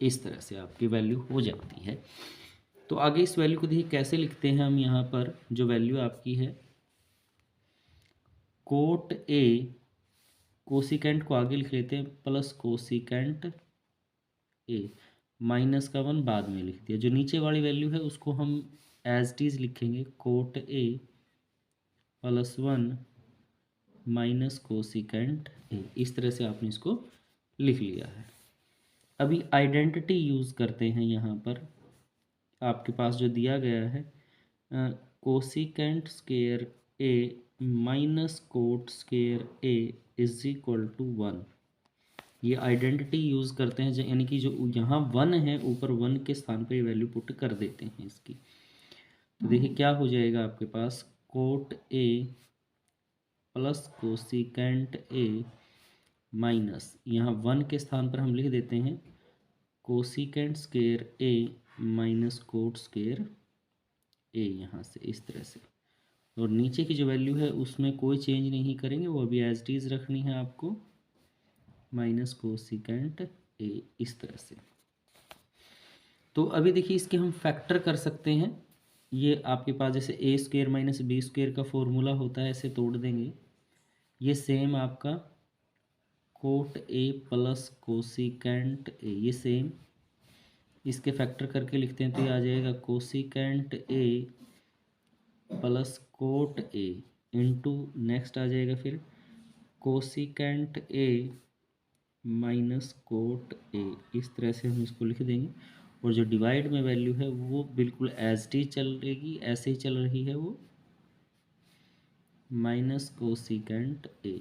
इस तरह से आपकी वैल्यू हो जाती है। तो आगे इस वैल्यू को देखिए कैसे लिखते हैं हम, यहाँ पर जो वैल्यू आपकी है कोट ए, कोसिकेंट को आगे लिख लेते हैं, प्लस कोसिकेंट ए, माइनस का 1 बाद में लिख दिया। जो नीचे वाली वैल्यू है उसको हम एज इट इज लिखेंगे, coat A plus 1 minus cosecant ए। इस तरह से आपने इसको लिख लिया है। अभी आइडेंटिटी यूज़ करते हैं यहाँ पर। आपके पास जो दिया गया है cosecant square A minus cot square A is equal to 1। ये आइडेंटिटी यूज़ करते हैं, यानी कि जो यहाँ 1 है ऊपर 1 के स्थान पर ये वैल्यू पुट कर देते हैं इसकी। तो देखिए क्या हो जाएगा आपके पास, cot A plus cosecant A minus, यहाँ 1 के स्थान पर हम लिख देते हैं cosecant square A minus cot square A, यहाँ से इस तरह से। और नीचे की जो वैल्यू है उसमें कोई चेंज नहीं करेंगे, वो अभी एज इट इज रखनी है आपको, माइनस कोसिकेंट ए, इस तरह से। तो अभी देखिए इसके हम फैक्टर कर सकते हैं। ये आपके पास जैसे ए स्क्वेयर माइनस बी स्क्वेयर का फॉर्मूला होता है, ऐसे तोड़ देंगे। ये सेम आपका कोट ए प्लस कोसिकेंट ए, ये सेम इसके फैक्टर करके लिखते हैं तो ये आ जाएगा cosecant A plus cot A into next आ जाएगा फिर cosecant A minus cot A. इस तरह से हम इसको लिख देंगे। और जो डिवाइड में वैल्यू है वो बिल्कुल एज टी चलेगी, ऐसे ही चल रही है वो, माइनस कोसिकेंट ए।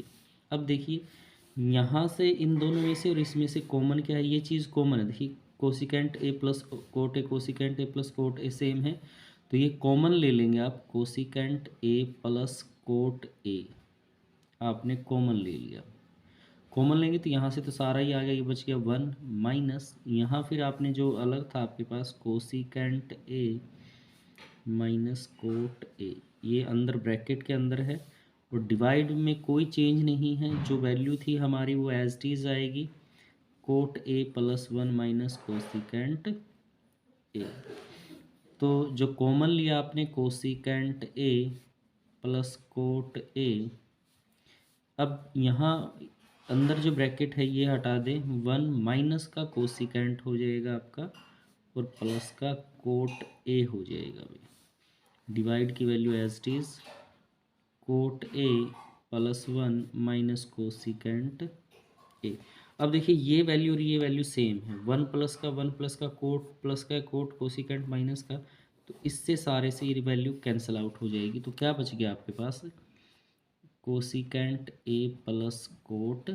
अब देखिए यहाँ से इन दोनों में से और इसमें से कॉमन क्या है, ये चीज़ कॉमन है। देखिए cosecant A plus cot A, cosecant A plus cot A same है, तो ये कॉमन ले लेंगे आप, कोसिकेंट ए प्लस कोट ए आपने कॉमन ले लिया। कॉमन लेंगे तो यहाँ से तो सारा ही आ गया, ये बच गया 1 माइनस, यहाँ फिर आपने जो अलग था आपके पास cosecant A minus cot A, ये अंदर ब्रैकेट के अंदर है। और डिवाइड में कोई चेंज नहीं है, जो वैल्यू थी हमारी वो एज इट इज आएगी, coat A plus 1 minus cosecant ए। तो जो कॉमन लिया आपने कोसिकेंट ए प्लस कोट ए, अब यहाँ अंदर जो ब्रैकेट है ये हटा दें, 1 माइनस का कोसिकेंट हो जाएगा आपका और प्लस का कोट ए हो जाएगा। डिवाइड की value as it is cot A plus 1 minus cosecant A. अब देखिए ये वैल्यू और ये वैल्यू सेम है, 1 प्लस का कोट प्लस का कोट कोसिकेंट माइनस का, तो इससे सारे से ये वैल्यू कैंसिल आउट हो जाएगी। तो क्या बच गया आपके पास, cosecant A plus cot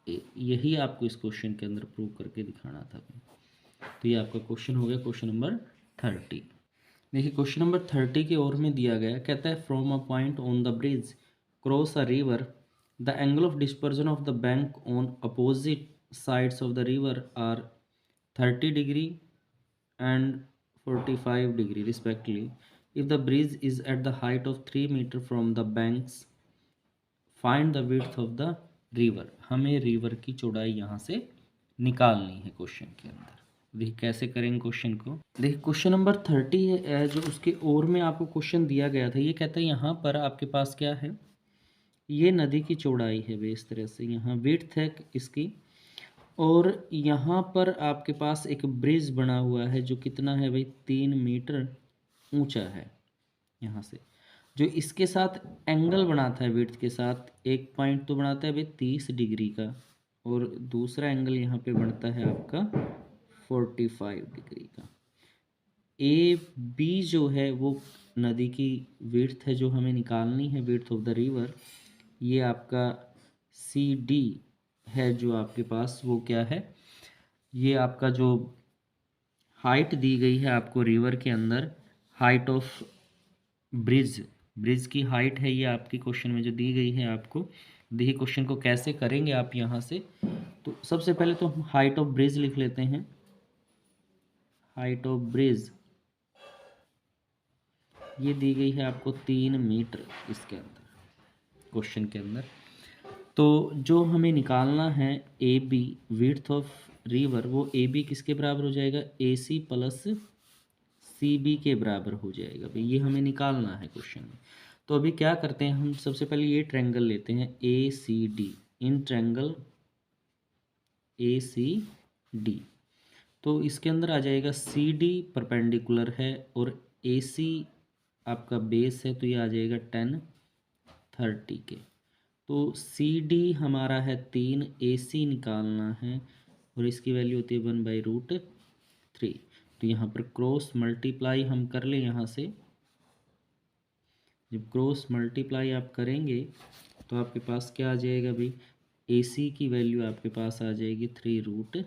A. यही आपको इस क्वेश्चन के अंदर प्रूव करके दिखाना था। तो ये आपका क्वेश्चन हो गया क्वेश्चन नंबर 30। देखिए क्वेश्चन नंबर 30 की ओर में दिया गया, कहता है from a point on the bridge cross a river the angle of dispersion of the bank on opposite sides of the river are 30 degree and 45 degree respectively. If the bridge is at the height of 3 metre from the banks find the width of the river. हमें river की चौड़ाई यहाँ से निकालनी है question के अंदर। देखिए कैसे करेंगे क्वेश्चन को। देखिए क्वेश्चन नंबर 30 है जो उसके ओर में आपको क्वेश्चन दिया गया था, ये कहता है यहाँ पर आपके पास क्या है, ये नदी की चौड़ाई है भाई, इस तरह से यहाँ विड्थ है इसकी, और यहाँ पर आपके पास एक ब्रिज बना हुआ है जो कितना है भाई 3 मीटर ऊंचा है। यहाँ से जो इसके साथ एंगल बनाता है विड्थ के साथ, एक पॉइंट तो बनाता है भाई 30 डिग्री का, और दूसरा एंगल यहाँ पे बनता है आपका 45 डिग्री का। ए बी जो है वो नदी की विड्थ है जो हमें निकालनी है, विड्थ ऑफ द रिवर। ये आपका सी डी है जो आपके पास वो क्या है, ये आपका जो हाइट दी गई है आपको रिवर के अंदर, हाइट ऑफ ब्रिज, ब्रिज की हाइट है ये आपकी क्वेश्चन में जो दी गई है आपको। देखिए क्वेश्चन को कैसे करेंगे आप यहाँ से, तो सबसे पहले तो हम हाइट ऑफ ब्रिज लिख लेते हैं, हाइट ऑफ ब्रिज ये दी गई है आपको 3 मीटर इसके अंदर क्वेश्चन के अंदर। तो जो हमें निकालना है A B width of river, वो ए बी किसके बराबर हो जाएगा, ए सी प्लस सी बी के बराबर हो जाएगा भाई, ये हमें निकालना है क्वेश्चन में। तो अभी क्या करते हैं हम, सबसे पहले ये ट्रायंगल लेते हैं A C D. In triangle A C D, तो इसके अंदर आ जाएगा सी डी परपेंडिकुलर है और ए सी आपका बेस है, तो ये आ जाएगा 10 30 के। तो सी डी हमारा है 3, ए सी निकालना है और इसकी वैल्यू होती है 1/√3। तो यहाँ पर क्रॉस मल्टीप्लाई हम कर लें यहाँ से। जब क्रॉस मल्टीप्लाई आप करेंगे तो आपके पास क्या आ जाएगा भाई, ए सी की वैल्यू आपके पास आ जाएगी 3√3।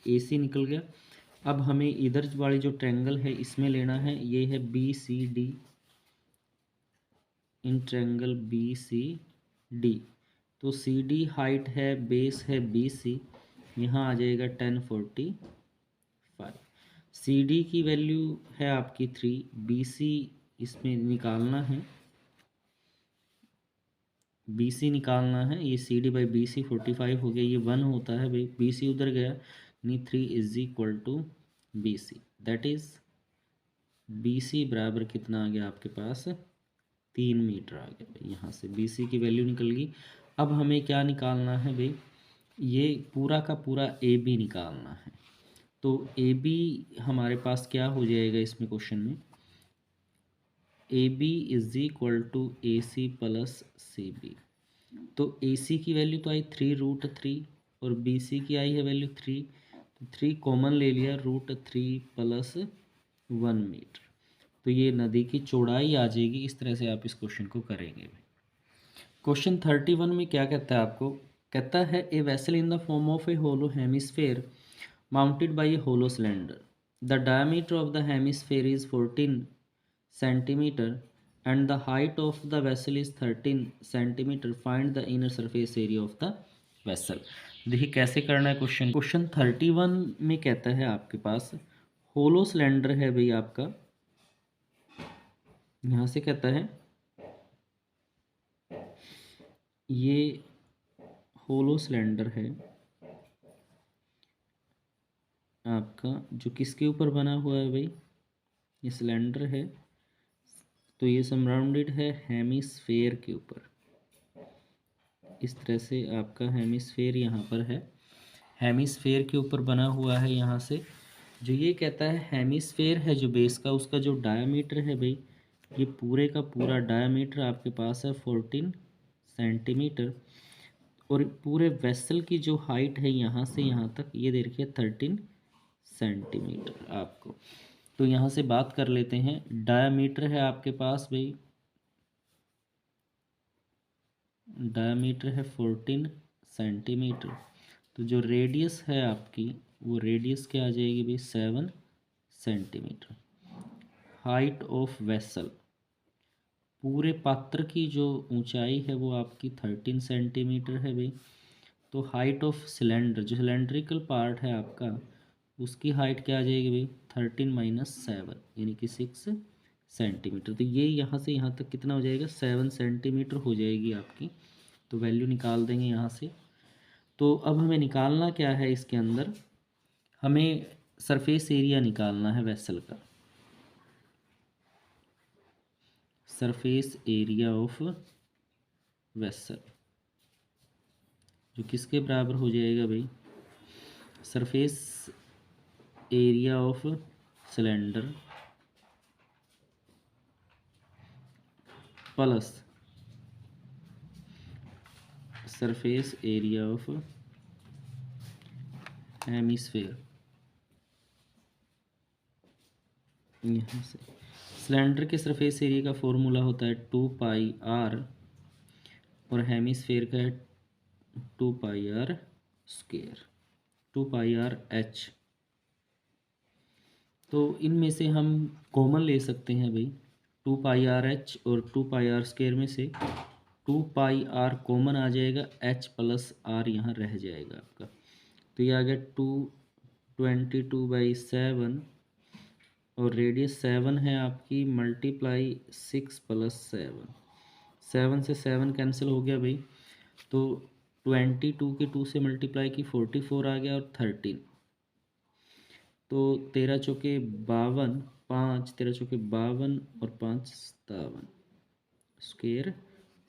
ए सी निकल गया। अब हमें इधर वाली जो ट्रायंगल है इसमें लेना है, ये है B C D. In triangle B C D, तो सी डी हाइट है, बेस है बी सी, यहाँ आ जाएगा 1045। सी डी की वैल्यू है आपकी 3, बी सी इसमें निकालना है, बी सी निकालना है। ये C D by B C 45 हो गया, ये 1 होता है भाई, बी सी उधर गया, यानी 3 is equal to B C. That is B C बराबर कितना आ गया आपके पास, 3 मीटर आ गया भाई। यहाँ से बी सी की वैल्यू निकल गई। अब हमें क्या निकालना है भाई, ये पूरा का पूरा ए बी निकालना है। तो ए बी हमारे पास क्या हो जाएगा इसमें क्वेश्चन में, A B is equal to A C plus C B. तो ए सी की वैल्यू तो आई 3√3 और बी सी की आई है वैल्यू 3, तो 3 कॉमन ले लिया, √3 + 1 मीटर। तो ये नदी की चौड़ाई आ जाएगी। इस तरह से आप इस क्वेश्चन को करेंगे। क्वेश्चन 31 में क्या कहता है आपको, कहता है a vessel in the form of a hollow hemisphere mounted by a hollow cylinder, the diameter of the hemisphere is 14 centimeter and the height of the vessel is 13 centimeter, find the inner surface area of the vessel। देखिए कैसे करना है question. Question 31 में कहता है आपके पास hollow cylinder है भाई आपका, यहाँ से कहता है ये होलो सिलेंडर है आपका, जो किसके ऊपर बना हुआ है भाई, ये सिलेंडर है, तो ये सराउंडेड है हेमिस्फेयर के ऊपर। इस तरह से आपका हेमिस्फेयर यहाँ पर है, हेमिस्फेयर के ऊपर बना हुआ है। यहाँ से जो ये कहता है हेमिस्फेयर है जो बेस का, उसका जो डायामीटर है भाई, ये पूरे का पूरा डायामीटर आपके पास है 14 सेंटीमीटर, और पूरे वेसल की जो हाइट है यहाँ से यहाँ तक ये देखिए 13 सेंटीमीटर आपको। तो यहाँ से बात कर लेते हैं, डायामीटर है आपके पास भाई, डायामीटर है 14 सेंटीमीटर। तो जो रेडियस है आपकी, वो रेडियस क्या आ जाएगी भाई, 7 सेंटीमीटर। हाइट ऑफ वेसल, पूरे पात्र की जो ऊंचाई है वो आपकी 13 सेंटीमीटर है भाई। तो हाइट ऑफ सिलेंडर, जो सिलेंड्रिकल पार्ट है आपका, उसकी हाइट क्या आ जाएगी भाई, 13 - 7 यानी कि 6 सेंटीमीटर। तो ये यहाँ से यहाँ तक कितना हो जाएगा, 7 सेंटीमीटर हो जाएगी आपकी। तो वैल्यू निकाल देंगे यहाँ से। तो अब हमें निकालना क्या है, इसके अंदर हमें सरफेस एरिया निकालना है वेसल का, सरफेस एरिया ऑफ वेसल, जो किसके बराबर हो जाएगा भाई, surface area of cylinder plus surface area of hemisphere. यहाँ से सिलेंडर के सरफेस एरिया का फॉर्मूला होता है 2πr और हेमिस्फेयर का है 2πr², 2πrh। तो इनमें से हम कॉमन ले सकते हैं भाई, 2πrh और 2πr² में से 2πr कॉमन आ जाएगा, h + r यहाँ रह जाएगा आपका। तो ये आ गया 222/7 और रेडियस 7 है आपकी, मल्टीप्लाई 6 + 7, 7 से 7 कैंसिल हो गया भाई। तो 22 के 2 से मल्टीप्लाई की 44 आ गया और 13, तो 13 चौके 52, 5 13 चौके 52 और 5 57। Square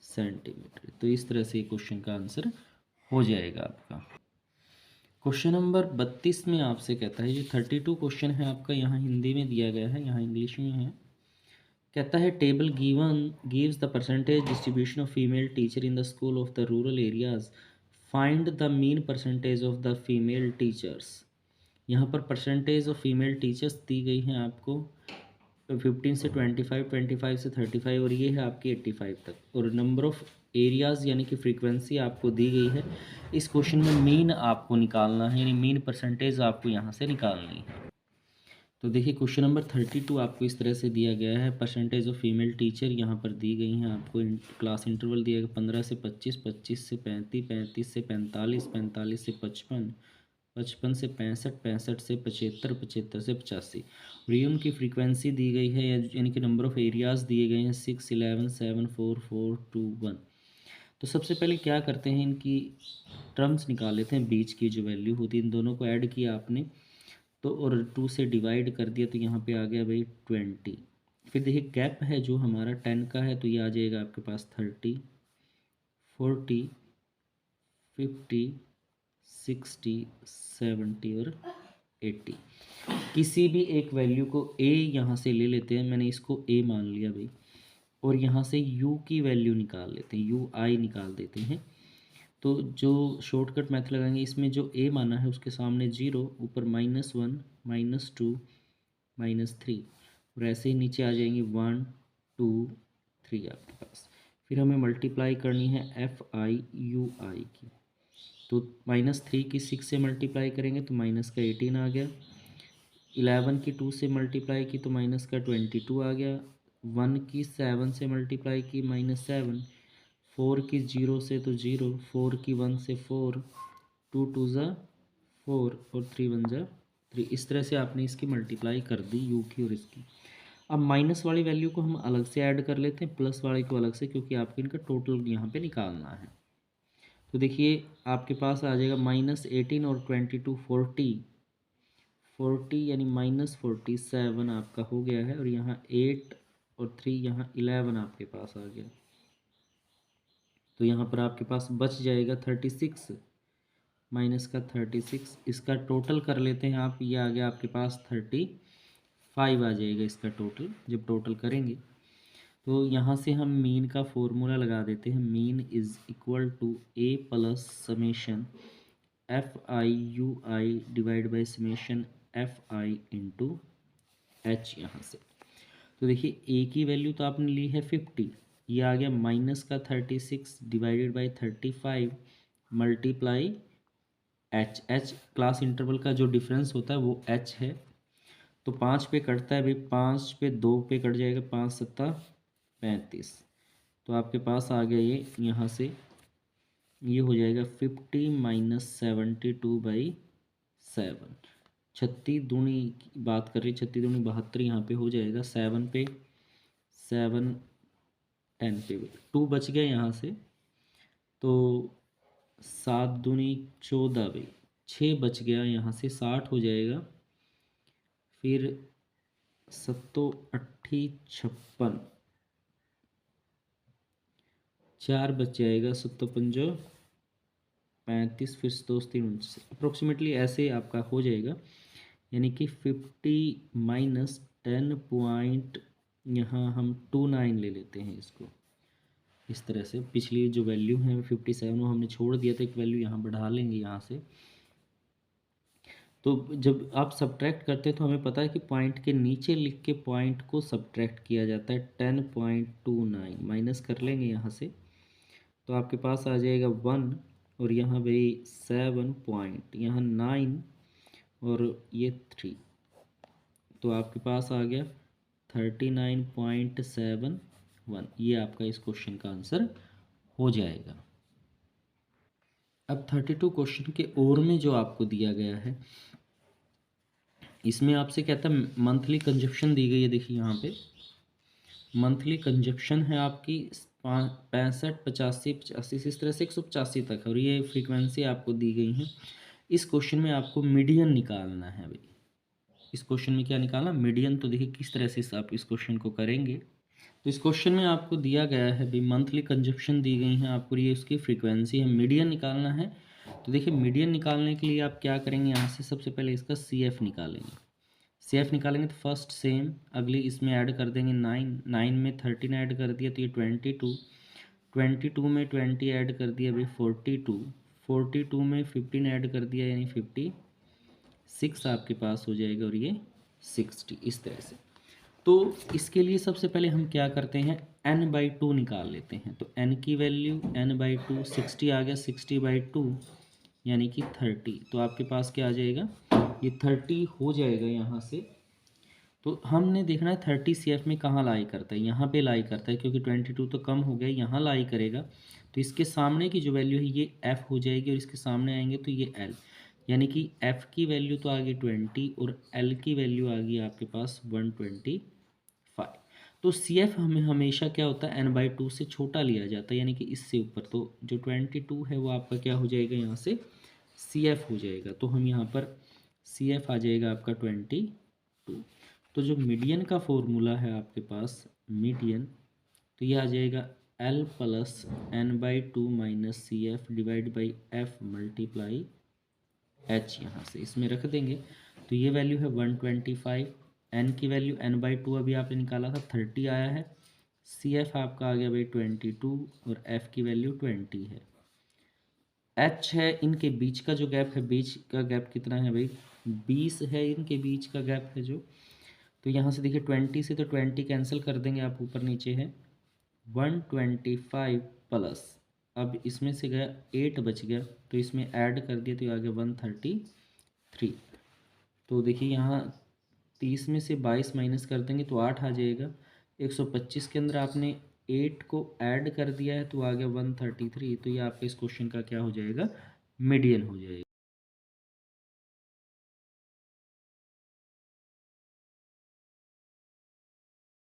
centimetre. तो इस तरह से क्वेश्चन का आंसर हो जाएगा आपका। क्वेश्चन नंबर 32 में आपसे कहता है, ये 32 क्वेश्चन है आपका, यहाँ हिंदी में दिया गया है, यहाँ इंग्लिश में है। कहता है table gives the percentage distribution of female teacher in the school of the rural areas, find the mean percentage of the female teachers. यहाँ पर परसेंटेज ऑफ फीमेल टीचर्स दी गई हैं आपको 15 से 25, 25 से 35 और ये है आपकी 85 तक, और नंबर ऑफ एरियाज़ यानी कि फ्रीक्वेंसी आपको दी गई है। इस क्वेश्चन में मीन आपको निकालना है, यानी मीन परसेंटेज आपको यहाँ से निकालनी है। तो देखिए क्वेश्चन नंबर 32 आपको इस तरह से दिया गया है। परसेंटेज ऑफ फीमेल टीचर यहाँ पर दी गई हैं आपको। क्लास इंटरवल दिया गया 15 से 25, 25 से 35, 35 से 45, 45 से 55, 55 से 65, 65 से 75, 75 से 85। और ये उनकी फ्रीक्वेंसी दी गई है, यानी कि नंबर ऑफ एरियाज़ दिए गए हैं 6, 11, 7, 4, 4, 2, 1। तो सबसे पहले क्या करते हैं, इनकी टर्म्स निकाल लेते हैं, बीच की जो वैल्यू होती है इन दोनों को ऐड किया आपने तो, और 2 से डिवाइड कर दिया तो यहाँ पे आ गया भाई 20। फिर देखिए गैप है जो हमारा 10 का है, तो ये आ जाएगा आपके पास 30, 40, 50, 60, 70 और 80। किसी भी एक वैल्यू को a यहाँ से ले लेते हैं, मैंने इसको a मान लिया भाई, और यहाँ से u की वैल्यू निकाल लेते हैं, ui निकाल देते हैं। तो जो शॉर्टकट मेथड लगाएंगे, इसमें जो a माना है उसके सामने 0, ऊपर -1, -2, -3, और ऐसे ही नीचे आ जाएंगे 1, 2, 3 आपके पास। फिर हमें मल्टीप्लाई करनी है FIUI की, तो -3 की 6 से मल्टीप्लाई करेंगे तो माइनस का 18 आ गया। 11 की 2 से मल्टीप्लाई की तो माइनस का 22 आ गया। 1 की 7 से मल्टीप्लाई की -7, 4 की 0 से तो 0, 4 की 1 से 4, 2 2 ज़ा 4 और 3 1 ज़ा 3। इस तरह से आपने इसकी मल्टीप्लाई कर दी यू की और इसकी। अब माइनस वाली वैल्यू को हम अलग से ऐड कर लेते हैं, प्लस वाले को अलग से, क्योंकि आपको इनका टोटल यहाँ पे निकालना है। तो देखिए आपके पास आ जाएगा -18 और 22, 40 यानी -47 आपका हो गया है, और यहाँ 8 और 3 यहाँ 11 आपके पास आ गया। तो यहाँ पर आपके पास बच जाएगा 36, माइनस का 36। इसका टोटल कर लेते हैं आप, ये आ गया आपके पास 35 आ जाएगा इसका टोटल। जब टोटल करेंगे तो यहाँ से हम मीन का फॉर्मूला लगा देते हैं, mean is equal to a plus summation FIUI divide by summation FI into H यहाँ से। तो देखिए a की वैल्यू तो आपने ली है 50, ये आ गया माइनस का 36 divided by 35 multiply H class interval का जो डिफरेंस होता है वो H है। तो 5 पे कटता है भाई, 5 पे 2 पे कट जाएगा, 5 सत्ता 35। तो आपके पास आ गया ये यहाँ से, ये हो जाएगा 50 माइनस 72/7। 36 दूनी की बात कर रही, 36 दूनी 72, यहाँ पे हो जाएगा 7 पे 7 10 पे 2 बच गया यहाँ से, तो 7 दूनी 14 भाई, 6 बच गया यहाँ से, 60 हो जाएगा। फिर 7 8 56, 4 बच जाएगा, 7 5 35, फिर 2 3 अप्रोक्सीमेटली ऐसे आपका हो जाएगा। यानी कि 50 माइनस 10 पॉइंट, यहाँ हम 29 ले लेते हैं इसको। इस तरह से पिछली जो वैल्यू है 57 वो हमने छोड़ दिया था, एक वैल्यू यहाँ बढ़ा लेंगे यहाँ से। तो जब आप सब्ट्रैक्ट करते हैं तो हमें पता है कि पॉइंट के नीचे लिख के पॉइंट को सब्ट्रैक्ट किया जाता है। 10.29 माइनस कर लेंगे यहाँ से, तो आपके पास आ जाएगा 1, और यहाँ भाई 7 पॉइंट, यहाँ 9 और ये 3, तो आपके पास आ गया 39.71। ये आपका इस क्वेश्चन का आंसर हो जाएगा। अब 32 क्वेश्चन के और में जो आपको दिया गया है, इसमें आपसे कहता है मंथली कंजप्शन दी गई है। देखिए यहाँ पे मंथली कंजप्शन है आपकी 65, 85, 85, इस तरह से 185 तक है, और ये फ्रीक्वेंसी आपको दी गई है। इस क्वेश्चन में आपको मीडियन निकालना है भाई। इस क्वेश्चन में क्या निकालना, मीडियन। तो देखिए किस तरह से आप इस क्वेश्चन को करेंगे। तो इस क्वेश्चन में आपको दिया गया है भाई मंथली कंजप्शन दी गई हैं आपको, ये उसकी फ्रीक्वेंसी है, मीडियन निकालना है। तो देखिए मीडियन निकालने के लिए आप क्या करेंगे, यहाँ से सबसे पहले इसका सी एफ निकालेंगे। सी एफ निकालेंगे तो फर्स्ट सेम अगली इसमें ऐड कर देंगे 9 में 13 ऐड कर दिया तो ये 22 में 20 ऐड कर दिया भाई 42 में 15 ऐड कर दिया यानी 56 आपके पास हो जाएगा, और ये 60 इस तरह से। तो इसके लिए सबसे पहले हम क्या करते हैं, n/2 निकाल लेते हैं। तो n की वैल्यू n/2 60 आ गया, 60/2 यानी कि 30। तो आपके पास क्या आ जाएगा, ये 30 हो जाएगा यहाँ से। तो हमने देखना है 30 CF में कहाँ लाई करता है, यहाँ पे लाई करता है क्योंकि 22 तो कम हो गया, यहाँ लाई करेगा। तो इसके सामने की जो वैल्यू है ये F हो जाएगी, और इसके सामने आएंगे तो ये L, यानी कि F की वैल्यू तो आ गई 20 और L की वैल्यू आ गई आपके पास 125। तो CF हमें हमेशा क्या होता है n/2 से छोटा लिया जाता है, यानी कि इससे ऊपर। तो जो 22 है वो आपका क्या हो जाएगा, यहाँ से CF हो जाएगा। तो हम यहाँ पर CF आ जाएगा आपका 22। तो जो मीडियन का फॉर्मूला है आपके पास मीडियन, तो ये आ जाएगा L plus n/2 minus CF divide by F multiply H, यहाँ से इसमें रख देंगे। तो ये वैल्यू है 125, n की वैल्यू n/2 अभी आपने निकाला था 30 आया है, CF आपका आ गया भाई 22 और F की वैल्यू 20 है। H है इनके बीच का जो गैप है, बीच का गैप कितना है भाई 20 है, इनके बीच का गैप है जो। तो यहाँ से देखिए 20 से तो 20 कैंसिल कर देंगे आप, ऊपर नीचे है 125 प्लस, अब इसमें से गया 8 बच गया तो इसमें ऐड कर दिया तो ये आ गया 133। तो देखिए यहाँ 30 में से 22 माइनस कर देंगे तो 8 आ जाएगा। 125 के अंदर आपने 8 को ऐड कर दिया है तो आ गया 133। तो ये आपके इस क्वेश्चन का क्या हो जाएगा, मीडियन हो जाएगा।